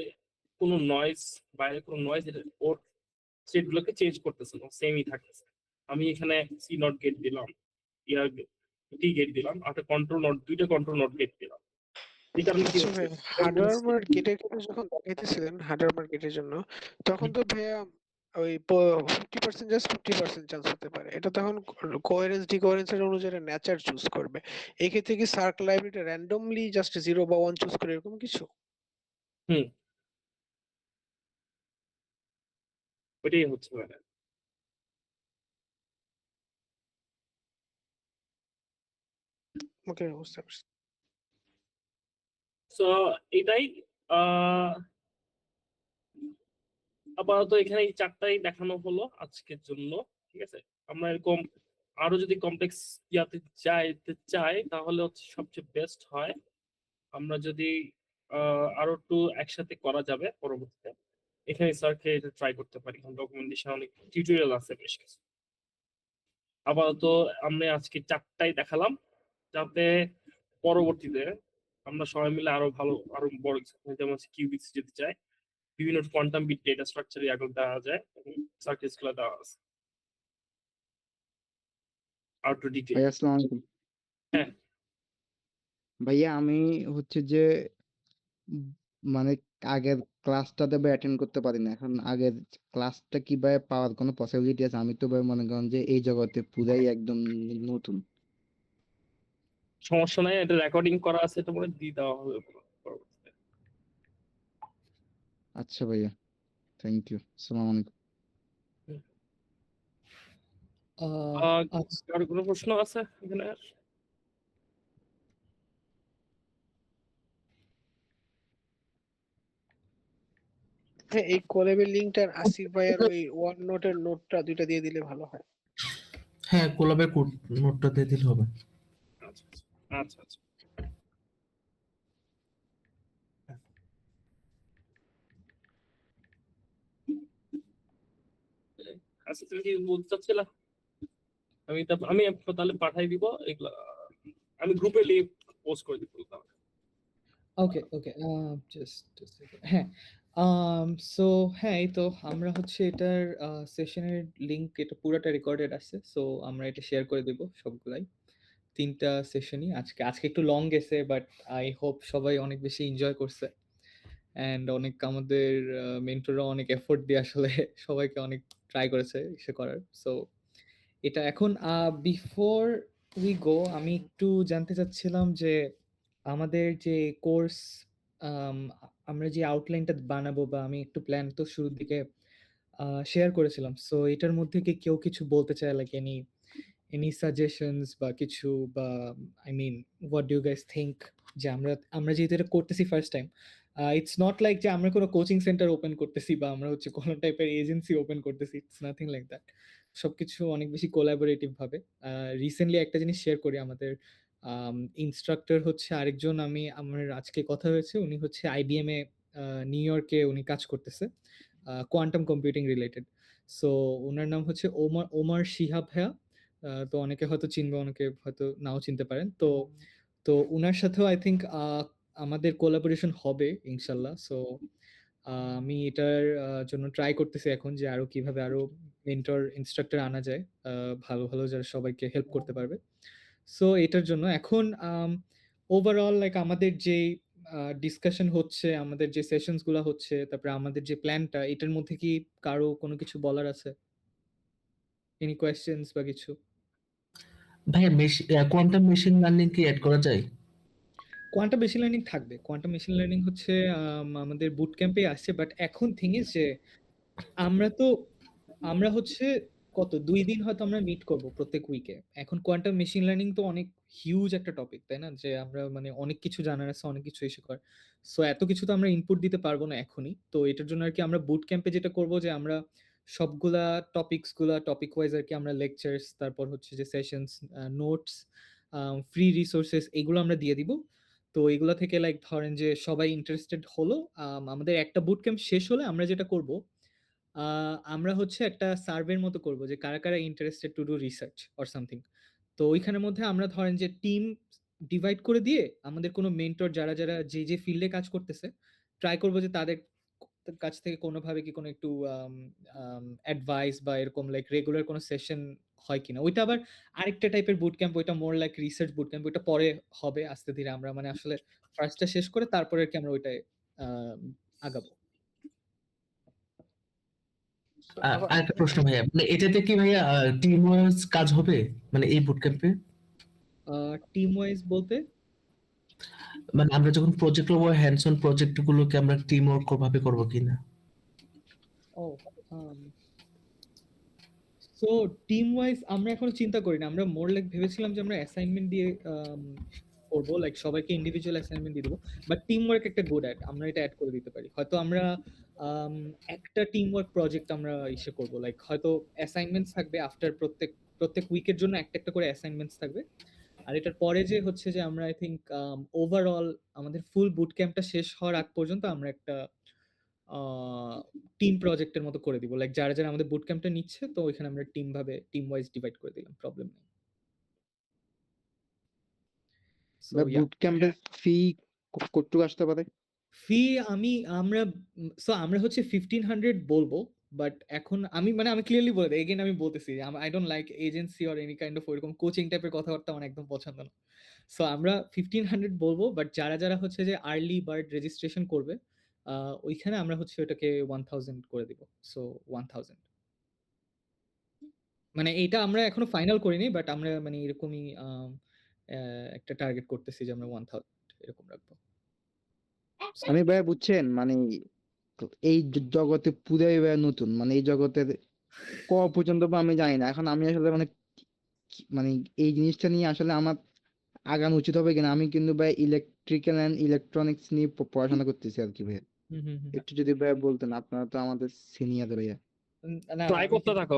কোনো নয়েজ, বাইরে কোনো নয়েজ, এটা ওর স্টেট গুলোকে চেঞ্জ করতেছে না, সেমই থাকতেছে। আমি এখানে সি নট গেট দিলাম, ইয়ার টি গেট দিলাম, আর একটা কন্ট্রোল নট, দুইটা কন্ট্রোল নট গেট দিলাম। এই কারণে কি আচ্ছা হচ্ছে, ভাই, হার্ডওয়্যার মার্কেটের ক্ষেত্রে যখন দেখাইতেছিলেন হার্ডওয়্যার মার্কেটের জন্য, তখন তো ভাইয়া ওই 50% জাস্ট 50% চান্স হতে পারে। এটা তখন কোহেরেন্স ডিকোহেরেন্সের অনুযায়ী নেচার চুজ করবে। এই ক্ষেত্রে কি সার্ক লাইব্রেরিটা র্যান্ডমলি জাস্ট 0 বা 1 চুজ করে এরকম কিছু? হুম, ওইটাই হচ্ছে মানে। ওকে, বুঝতে পারছি। সো এটাই আপাতত এখানে এই 4টাই দেখানো হলো আজকের জন্য, ঠিক আছে। আমরা এরকম আরো যদি কমপ্লেক্স ইয়াতে যাইতে চাই, তাহলে হচ্ছে সবচেয়ে বেস্ট হয় আমরা যদি আরো একটু একসাথে করা যাবে পরবর্তীতে। এখানে স্যারকে এটা ট্রাই করতে পারি, ডকুমেন্টেশন অনেক টিউটোরিয়াল আছে বেশ কিছু। আপাতত আমরা আজকে 4টাই দেখালাম, যাতে পরবর্তীতে আমরা সবাই মিলে আরো ভালো, আরো বড় কিছু, যেমন কিউবিক্স যদি চাই, বিভিন্ন কোয়ান্টাম বিট ডেটা স্ট্রাকচার এগুলো দেওয়া যায়, এবং সার্কিটস গুলো দেওয়া আছে আর একটু ডিটেইল। ভাইয়া আসসালামু আলাইকুম। হ্যাঁ। ভাইয়া আমি হচ্ছে যে উম, মানে আগের ক্লাসটাতে অ্যাটেন্ড করতে পারি না। এখন আগের ক্লাসটা কিভাবে পাওয়ার কোনো পসিবিলিটি আছে? আমি তো ভাই মনে করেন যে এই জগতে পুরাই একদম নতুন। সমস্যা নাই, এটা রেকর্ডিং করা আছে, এটা মনে হয় দিয়ে দেওয়া হবে পরবর্তীতে। আচ্ছা ভাইয়া, থ্যাংক ইউ। আসসালামু আলাইকুম। আচ্ছা, আর কোনো প্রশ্ন আছে এখানে? হ্যাঁ, এই কোলাবের লিঙ্কটার আসিফ ভাইয়ের ওই ওয়ান নোটের নোটটা দুইটা দিয়ে দিলে ভালো হয়। হ্যাঁ, কোলাবের নোটটা দিয়ে দিলে হবে। আচ্ছা আচ্ছা আচ্ছা আচ্ছা, তুমি কি বলতে চাচ্ছিলা? আমি তাহলে পাঠাই দিব এগুলা, আমি গ্রুপে লিংক পোস্ট করে দিব। ওকে ওকে জাস্ট হ্যাঁ সো হ্যাঁ, এই তো আমরা হচ্ছে এটার সেশনের লিংক, এটা পুরোটা রেকর্ডেড আছে, সো আমরা এটা শেয়ার করে দেব সবগুলাই, 3টা সেশনই। আজকে একটু লং গেছে, বাট আই হোপ সবাই অনেক বেশি এনজয় করছে, অ্যান্ড অনেক আমাদের মেন্টররা অনেক এফোর্ট দিয়ে আসলে সবাইকে অনেক ট্রাই করেছে ইসে করার। সো এটা এখন বিফোর উই গো, আমি একটু জানতে চাচ্ছিলাম যে আমাদের যে কোর্স, আমরা যে আউটলাইনটা বানাবো, বা আমি একটু প্ল্যান তো শুরুর দিকে শেয়ার করেছিলাম, সো এটার মধ্যে কি কেউ কিছু বলতে চায়, লাইক এনি সাজেশনস বা কিছু, বা I mean what do you guys think, যে আমরা যেহেতু এটা করতেছি first time, it's not like যে আমরা কোনো কোচিং সেন্টার ওপেন করতেছি বা আমরা হচ্ছে কোনো টাইপের এজেন্সি ওপেন করতেছি, ইটস নাথিং লাইক দ্যাট। সবকিছু অনেক বেশি কোলাবোরেটিভ ভাবে। রিসেন্টলি একটা জিনিস শেয়ার করি, আমাদের ইনস্ট্রাক্টর হচ্ছে আরেকজন, আমার আজকে কথা হয়েছে, উনি হচ্ছে আইবিএম এ নিউ ইয়র্কে উনি কাজ করতেছে, কোয়ান্টাম কম্পিউটিং রিলেটেড। সো ওনার নাম হচ্ছে ওমর শিহাব ভাইয়া। তো অনেকে হয়তো চিনবে, অনেকে হয়তো নাও চিনতে পারেন। তো তো ওনার সাথেও আই থিঙ্ক আমাদের কোলাবোরেশন হবে ইনশাল্লাহ। সো আমি এটার জন্য ট্রাই করতেছি এখন, যে আরো কিভাবে আরো মেন্টর ইনস্ট্রাক্টর আনা যায়, ভালো ভালো, যারা সবাইকে হেল্প করতে পারবে। সো এটার জন্য এখন ওভারঅল লাইক আমাদের যে ডিসকাশন হচ্ছে, আমাদের যে সেশনস গুলো হচ্ছে, তারপরে আমাদের যে প্ল্যানটা, এটার মধ্যে কি কারো কোনো কিছু বলার আছে? এনি কোয়েশ্চেন্স বা কিছু? ভাইয়া, কোয়ান্টাম মেশিন লার্নিং কি অ্যাড করা যায়? কোয়ান্টাম মেশিন লার্নিং থাকবে। কোয়ান্টাম মেশিন লার্নিং হচ্ছে আমাদের বুট ক্যাম্পে আসছে, বাট এখন থিং ইজ যে আমরা হচ্ছে কত 2 দিন হয়তো আমরা মিট করব প্রত্যেক উইকে। এখন কোয়ান্টাম মেশিন লার্নিং তো অনেক হিউজ একটা টপিক, তাই না? যে আমরা মানে অনেক কিছু জানার আছে, অনেক কিছু এসে কর। সো এত কিছু তো আমরা ইনপুট দিতে পারবো না এখনই। তো এটার জন্য আর কি আমরা বুট ক্যাম্পে যেটা করব, যে আমরা সবগুলা টপিক ওয়াইজ আর কি আমরা লেকচার্স, তারপর হচ্ছে যে সেশনস, নোটস, ফ্রি রিসোর্সেস, এগুলো আমরা দিয়ে দিব। তো এগুলো থেকে লাইক ধরেন যে সবাই ইন্টারেস্টেড হলো, আমাদের একটা বুট ক্যাম্প শেষ হলে আমরা যেটা করব, আমরা হচ্ছে একটা সার্ভের মতো করব, যে কারা কারা interested to do research or something. তো ওইখানের মধ্যে আমরা ধরেন যে টিম ডিভাইড করে দিয়ে, আমাদের কোনো মেন্টর যারা যারা যে যে ফিল্ডে কাজ করতেছে, ট্রাই করবো যে তাদের কাছ থেকে কোনোভাবে কি কোনো একটু অ্যাডভাইস বা এরকম লাইক রেগুলার কোনো সেশন হয় কিনা। ওইটা আবার আরেকটা টাইপের বুট ক্যাম্প, ওইটা more like research boot camp, ওইটা পরে হবে আস্তে ধীরে। আমরা মানে আসলে ফার্স্টটা শেষ করে তারপরে আর কি আমরা ওইটায় আগাবো। আরেকটা প্রশ্ন ভাইয়া, মানে এটাতে কি ভাইয়া টিম ওয়াইজ কাজ হবে, মানে এই বুট ক্যাম্পে? টিম ওয়াইজ বলতে? মানে আমরা যখন প্রজেক্ট করবো, হ্যান্ডস অন প্রজেক্ট গুলোকে আমরা টিম ওয়ার্ক ভাবে করবো কিনা? ও সো টিম ওয়াইজ আমরা এখনো চিন্তা করি না। আমরা মোর লাইক ভেবেছিলাম যে আমরা অ্যাসাইনমেন্ট দিয়ে করবো, লাইক সবাইকে ইন্ডিভিজুয়াল অ্যাসাইনমেন্ট দিয়ে দেবো। বাট টিম ওয়ার্ক একটা গুড অ্যাড, আমরা এটা অ্যাড করে দিতে পারি। হয়তো আমরা একটা টিম ওয়ার্ক প্রজেক্ট আমরা ইসে করবো, লাইক হয়তো অ্যাসাইনমেন্টস থাকবে আফটার প্রত্যেক উইকের জন্য একটা একটা করে অ্যাসাইনমেন্টস থাকবে। আর এটার পরে যে হচ্ছে যে আমরা আই থিঙ্ক ওভারঅল আমাদের ফুল বুট ক্যাম্পটা শেষ হওয়ার আগ পর্যন্ত আমরা একটা টিম প্রজেক্টের মতো করে দিব, লাইক যারা যারা আমাদের বুট ক্যাম্পটা নিচ্ছে, তো ওইখানে আমরা টিম ওয়াইজ ডিভাইড করে দিলাম, প্রবলেম নেই। সো বা ইয়া, বুট ক্যাম্পের ফি কতটুকু আসতে পারে? ফি আমরা আমরা হচ্ছে 1500 বলবো। বাট এখন আমি ক্লিয়ারলি বলে দিই, এগেইন আমি বলতেছি, I don't like agency or any kind of ওইরকম কোচিং টাইপের কথাবার্তা আমার একদম পছন্দ না। সো আমরা 1500 বলবো, বাট যারা যারা হচ্ছে যে আর্লি বার্ড রেজিস্ট্রেশন করবে, ওইখানে আমরা হচ্ছে ওটাকে 1000 করে দিব। সো 1000, মানে এটা আমরা এখনো ফাইনাল করিনি, বাট আমরা মানে এরকমই একটা টার্গেট করতেছি যে আমরা 1000 এরকম রাখবো। আমি ভাইয়া বুঝছেন, মানে এই জগতে পুরাই ভাইয়া নতুন, মানে এই জগতের পর্যন্ত বা আমি জানি না। এখন আমি আসলে মানে মানে এই জিনিসটা নিয়ে আসলে আমার আগানো উচিত হবে কিনা। আমি কিন্তু ভাই ইলেকট্রিক্যাল এন্ড ইলেকট্রনিক্স নিয়ে পড়াশোনা করতেছি আর কি ভাইয়া। হুম, হুম, হুম। একটু যদি ভাইয়া বলতেন, আপনারা তো আমাদের সিনিয়র ভাইয়া। না ট্রাই আমি করতে থাকো।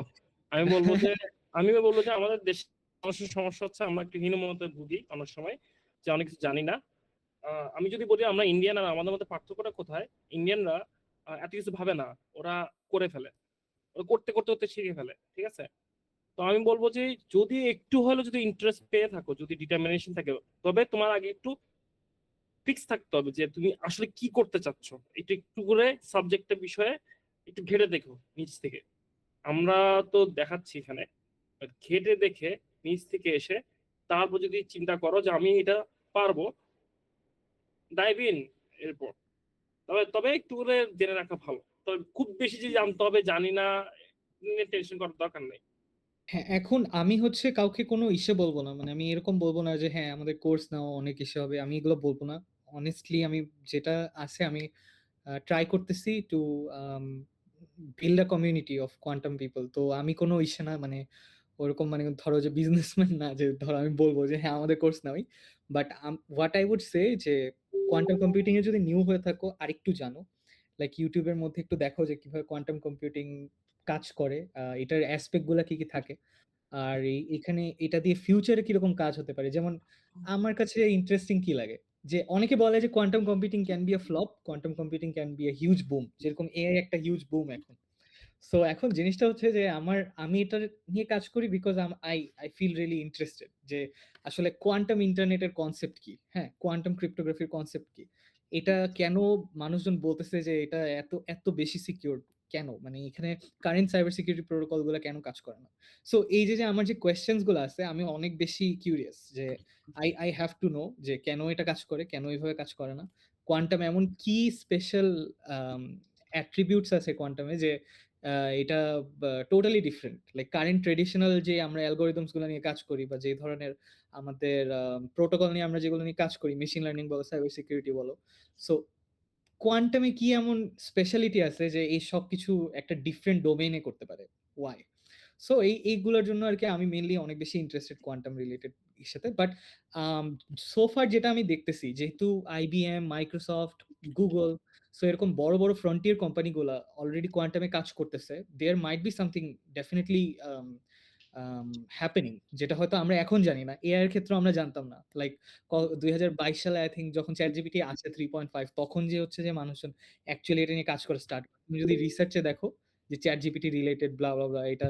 আমি বলবো যে আমাদের দেশে মানুষের সমস্যা হচ্ছে আমরা একটু হীনমন্যতায় ভুগি অনেক সময়, যে অনেক কিছু জানি না। আমি যদি বলি আমরা ইন্ডিয়ান আর আমাদের মধ্যে পার্থক্যটা কোথায়, ইন্ডিয়ানরা এত কিছু ভাবে না, ওরা করে ফেলে, ওরা করতে করতে করতে শিখে ফেলে, ঠিক আছে? তো আমি বলবো যে যদি একটু হলেও যদি ইন্টারেস্ট পেয়ে থাকো, যদি ডিটারমিনেশন থাকে, তবে তোমার আগে একটু ফিক্স থাকতে হবে যে তুমি আসলে কি করতে চাচ্ছ। এটা একটু করে সাবজেক্টের বিষয়ে একটু ঘেটে দেখো নিজ থেকে। আমরা তো দেখাচ্ছি এখানে, ঘেটে দেখে নিজ থেকে এসে তারপর যদি চিন্তা করো যে আমি এটা পারবো, ডাইভ ইন এরপর। তবে তবে একটু করে জেনে রাখা ভালো। তবে খুব বেশি যে জানতে হবে জানি না, টেনশন করার দরকার নেই। হ্যাঁ, এখন আমি হচ্ছে কাউকে কোনো ইসে বলবো না, মানে আমি এরকম বলবো না যে হ্যাঁ আমাদের কোর্স নাও অনেক ইসে হবে, আমি এগুলো বলবো না। অনেস্টলি আমি যেটা আছে আমি ট্রাই করতেছি to build a community of quantum people. তো আমি কোনো ইসে না, মানে ওরকম মানে ধরো যে বিজনেসম্যান না যে ধরো আমি বলবো যে হ্যাঁ আমাদের course now. But what I would say যে কোয়ান্টাম কম্পিউটিং এ যদি নিউ হয়ে থাকো আরেকটু জানো, লাইক ইউটিউবের মধ্যে একটু দেখো যে কিভাবে কোয়ান্টাম কম্পিউটিং কাজ করে, এটার অ্যাসপেক্ট গুলা কি কি থাকে, আর এখানে এটা দিয়ে ফিউচারে কিরকম কাজ হতে পারে। যেমন আমার কাছে ইন্টারেস্টিং কি লাগে যে অনেকে বলে যে quantum computing can be a flop, quantum computing can be a huge boom, যেরকম এআই একটা হিউজ বুম এখন। সো এখন জিনিসটা হচ্ছে যে আমি এটা নিয়ে কাজ করি because I I feel really interested যে আসলে কোয়ান্টাম ইন্টারনেটের কনসেপ্ট কি, হ্যাঁ কোয়ান্টাম ক্রিপ্টোগ্রাফির কনসেপ্ট কি, এটা কেন মানুষজন বলতেছে যে এটা এত এত বেশি সিকিউর, কেন মানে এখানে কারেন্ট সাইবার সিকিউরিটি প্রোটোকল গুলো কেন কাজ করে না। সো এই যে যে আমার যে কোয়েশ্চেন্স গুলো আছে আমি অনেক বেশি কিউরিয়াস যে আই হ্যাভ টু নো যে কেন এটা কাজ করে, কেন এইভাবে কাজ করে না। কোয়ান্টাম এমন কি স্পেশাল অ্যাট্রিবিউটস আছে কোয়ান্টামে যে এটা totally different, like current traditional যে আমরা অ্যালগোরিদমস গুলো নিয়ে কাজ করি বা যে ধরনের আমাদের প্রোটোকল নিয়ে আমরা যেগুলো নিয়ে কাজ করি, মেশিন লার্নিং বলো সাইবার সিকিউরিটি বলো, সো কোয়ান্টামে কি এমন স্পেশালিটি আছে যে এই সব কিছু একটা ডিফারেন্ট ডোমেইনে করতে পারে, ওয়াই। সো এইগুলোর জন্য আর কি আমি মেইনলি অনেক বেশি ইন্টারেস্টেড কোয়ান্টাম রিলেটেড এর সাথে। বাট সোফার যেটা আমি দেখতেছি, যেহেতু আইবিএম, মাইক্রোসফট, গুগল, সো এরকম বড় বড় ফ্রন্টিয়ার কোম্পানিগুলো অলরেডি কোয়ান্টামে কাজ করতেছে, there might be something definitely happening, যেটা হয়তো আমরা এখন জানি না, এআই এর ক্ষেত্রে আমরা জানতাম না। লাইক 2022 সালে আই থিঙ্ক যখন চ্যাট জিপিটি আসে 3.5, তখন যে হচ্ছে যে মানুষজন অ্যাকচুয়ালি এটা নিয়ে কাজ করা স্টার্ট করে। তুমি যদি রিসার্চে দেখো যে চ্যাট জিপিটি রিলেটেড ব্লা ব্লা ব্লা, এটা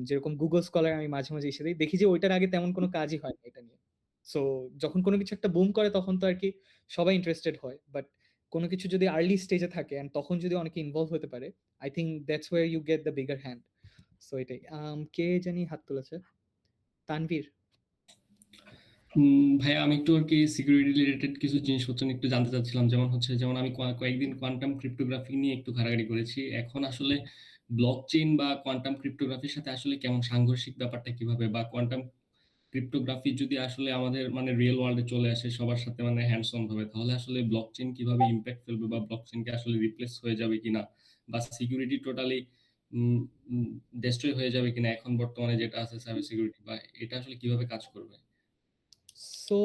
যেরকম গুগল স্কলার আমি মাঝে মাঝে এসে দেখি যে ওইটার আগে তেমন কোনো কাজই হয় না এটা নিয়ে। সো যখন কোনো কিছু একটা বুম করে তখন তো আর কি সবাই ইন্টারেস্টেড হয়, বাট কোনো কিছু যদি আর্লি স্টেজে থাকে and তখন যদি অনেকে ইনভলভ হতে পারে, I think that's where you get the bigger hand. So এটাই। কে জানি হাত তুলেছে, তানভীর। ভাইয়া আমি একটু আর কি সিকিউরিটি রিলেটেড কিছু জিনিসপত্র নিয়ে একটু জানতে চাচ্ছিলাম। যেমন আমি কয়েকদিন কোয়ান্টাম ক্রিপ্টোগ্রাফি নিয়ে একটু ঘাটাঘাটি করেছি। এখন আসলে ব্লকচেইন বা কোয়ান্টাম ক্রিপ্টোগ্রাফির সাথে আসলে কেমন সাংঘর্ষিক ব্যাপারটা কিভাবে, বা কোয়ান্টাম ক্রিপ্টোগ্রাফি যদি আসলে আমাদের মানে রিয়েল ওয়ার্ল্ডে চলে আসে সবার সাথে মানে হ্যান্ডস অন ভাবে, তাহলে আসলে ব্লকচেইন কিভাবে ইমপ্যাক্ট ফেলবে, বা ব্লকচেইনকে আসলে রিপ্লেস হয়ে যাবে কিনা, বা সিকিউরিটি টোটালি ডেস্ট্রয় হয়ে যাবে কিনা এখন বর্তমানে যেটা আছে সাইবার সিকিউরিটি, বা এটা আসলে কিভাবে কাজ করবে? So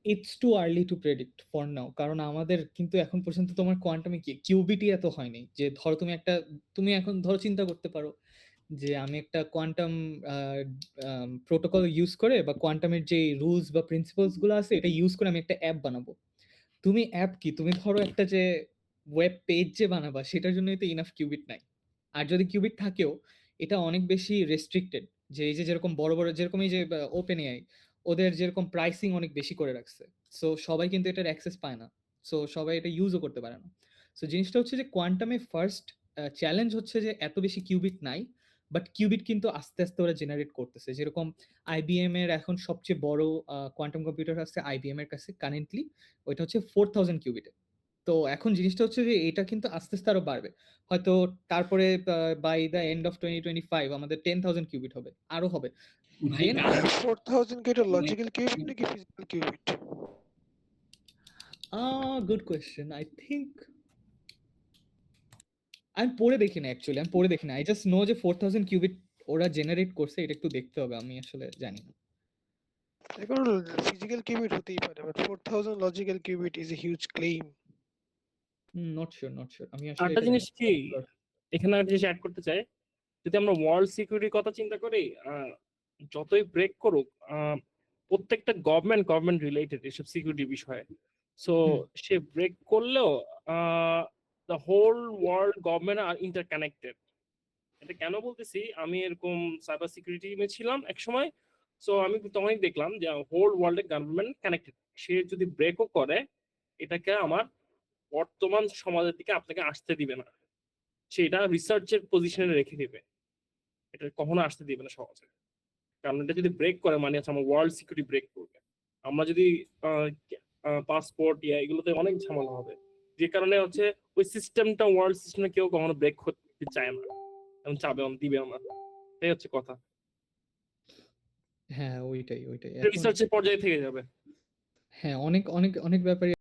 it's too early to predict for now, কারণ আমাদের কিন্তু এখন পর্যন্ত তোমার কোয়ান্টামে কি কিউবিটি এত হয়নি যে ধরো তুমি এখন ধরো চিন্তা করতে পারো যে আমি একটা কোয়ান্টাম প্রোটোকল ইউজ করে বা কোয়ান্টামের যে রুলস বা প্রিন্সিপালস গুলো আছে এটা ইউজ করে আমি একটা অ্যাপ বানাবো। তুমি অ্যাপ কি, তুমি ধরো একটা যে ওয়েব পেজ যে বানাবা সেটার জন্যই তো ইনাফ কিউবিট নাই। আর যদি কিউবিট থাকেও এটা অনেক বেশি রেস্ট্রিক্টেড, যে এই যে যেরকম বড় বড় যেরকম এই যে ওপেন এআই, ওদের যেরকম প্রাইসিং অনেক বেশি করে রাখছে, সো সবাই কিন্তু এটার অ্যাক্সেস পায় না, সো সবাই এটা ইউজও করতে পারে না। সো জিনিসটা হচ্ছে যে কোয়ান্টামে ফার্স্ট চ্যালেঞ্জ হচ্ছে যে এত বেশি কিউবিট নাই, বাট কিউবিট কিন্তু আস্তে আস্তে ওরা জেনারেট করতেছে। যেরকম আইবিএম এর এখন সবচেয়ে বড় কোয়ান্টাম কম্পিউটার আছে আইবিএম এর কাছে কারেন্টলি, ওইটা হচ্ছে 4000 কিউবিটে। তো এখন জিনিসটা হচ্ছে যে এটা কিন্তু আস্তে আস্তে আরো বাড়বে, হয়তো তারপরে বাই দ্য এন্ড অফ 2025 আমাদের 10,000 কিউবিট হবে, আরো হবে। ভাই দেন 4000 কি এটা মানে লজিক্যাল কিউবিট নাকি physical cubit? Good question, I think আমি পড়ে দেখি না, অ্যাকচুয়ালি আমি পড়ে দেখি না, আই জাস্ট নো যে 4000 কিউবিট ওরা জেনারেট করছে, এটা একটু দেখতে হবে, আমি আসলে জানি না। এখন ফিজিক্যাল কিউবিট হতেই পারে, but 4000 logical cubit is a huge claim. Not sure, আমি আসলে আরেকটা এটা জিনিস জানি কি এখানে একটা জিনিস অ্যাড করতে চাই, যদি আমরা ওয়ার্ল্ড সিকিউরিটির কথা চিন্তা করি, যতই ব্রেক করুক, প্রত্যেকটা গভর্নমেন্ট রিলেটেড এসব সিকিউরিটি বিষয়ে, সো হুম। সে ব্রেক করলেও the whole world government are interconnected. এটা কেন বলতেছি, আমি এরকম সাইবার সিকিউরিটি টিমে ছিলাম এক সময়, সো আমি তখনই দেখলাম যে হোল ওয়ার্ল্ড গভর্নমেন্ট কানেক্টেড। সে যদি ব্রেকও করে, এটাকে আমার বর্তমান সমাজের দিকে আপনাকে আসতে দিবে না, সেটা রিসার্চের পজিশনে রেখে দিবে, এটা কখনো আসতে দিবে না সমাজে। কারণ এটা যদি ব্রেক করে মানে হচ্ছে আমার ওয়ার্ল্ড সিকিউরিটি ব্রেক করবে। আমরা যদি পাসপোর্ট এগুলোতে অনেক ঝামেলা হবে, যে কারণে হচ্ছে ওই সিস্টেমটা ওয়ার্ল্ড সিস্টেমে কেউ কখনো ব্রেক করতে চায় না এবং চাবেও না, দিবেও না। এই হচ্ছে কথা, হ্যাঁ, ওইটাই। এখন রিসার্চের পর্যায়ে থেকে যাবে। হ্যাঁ, অনেক ব্যাপারে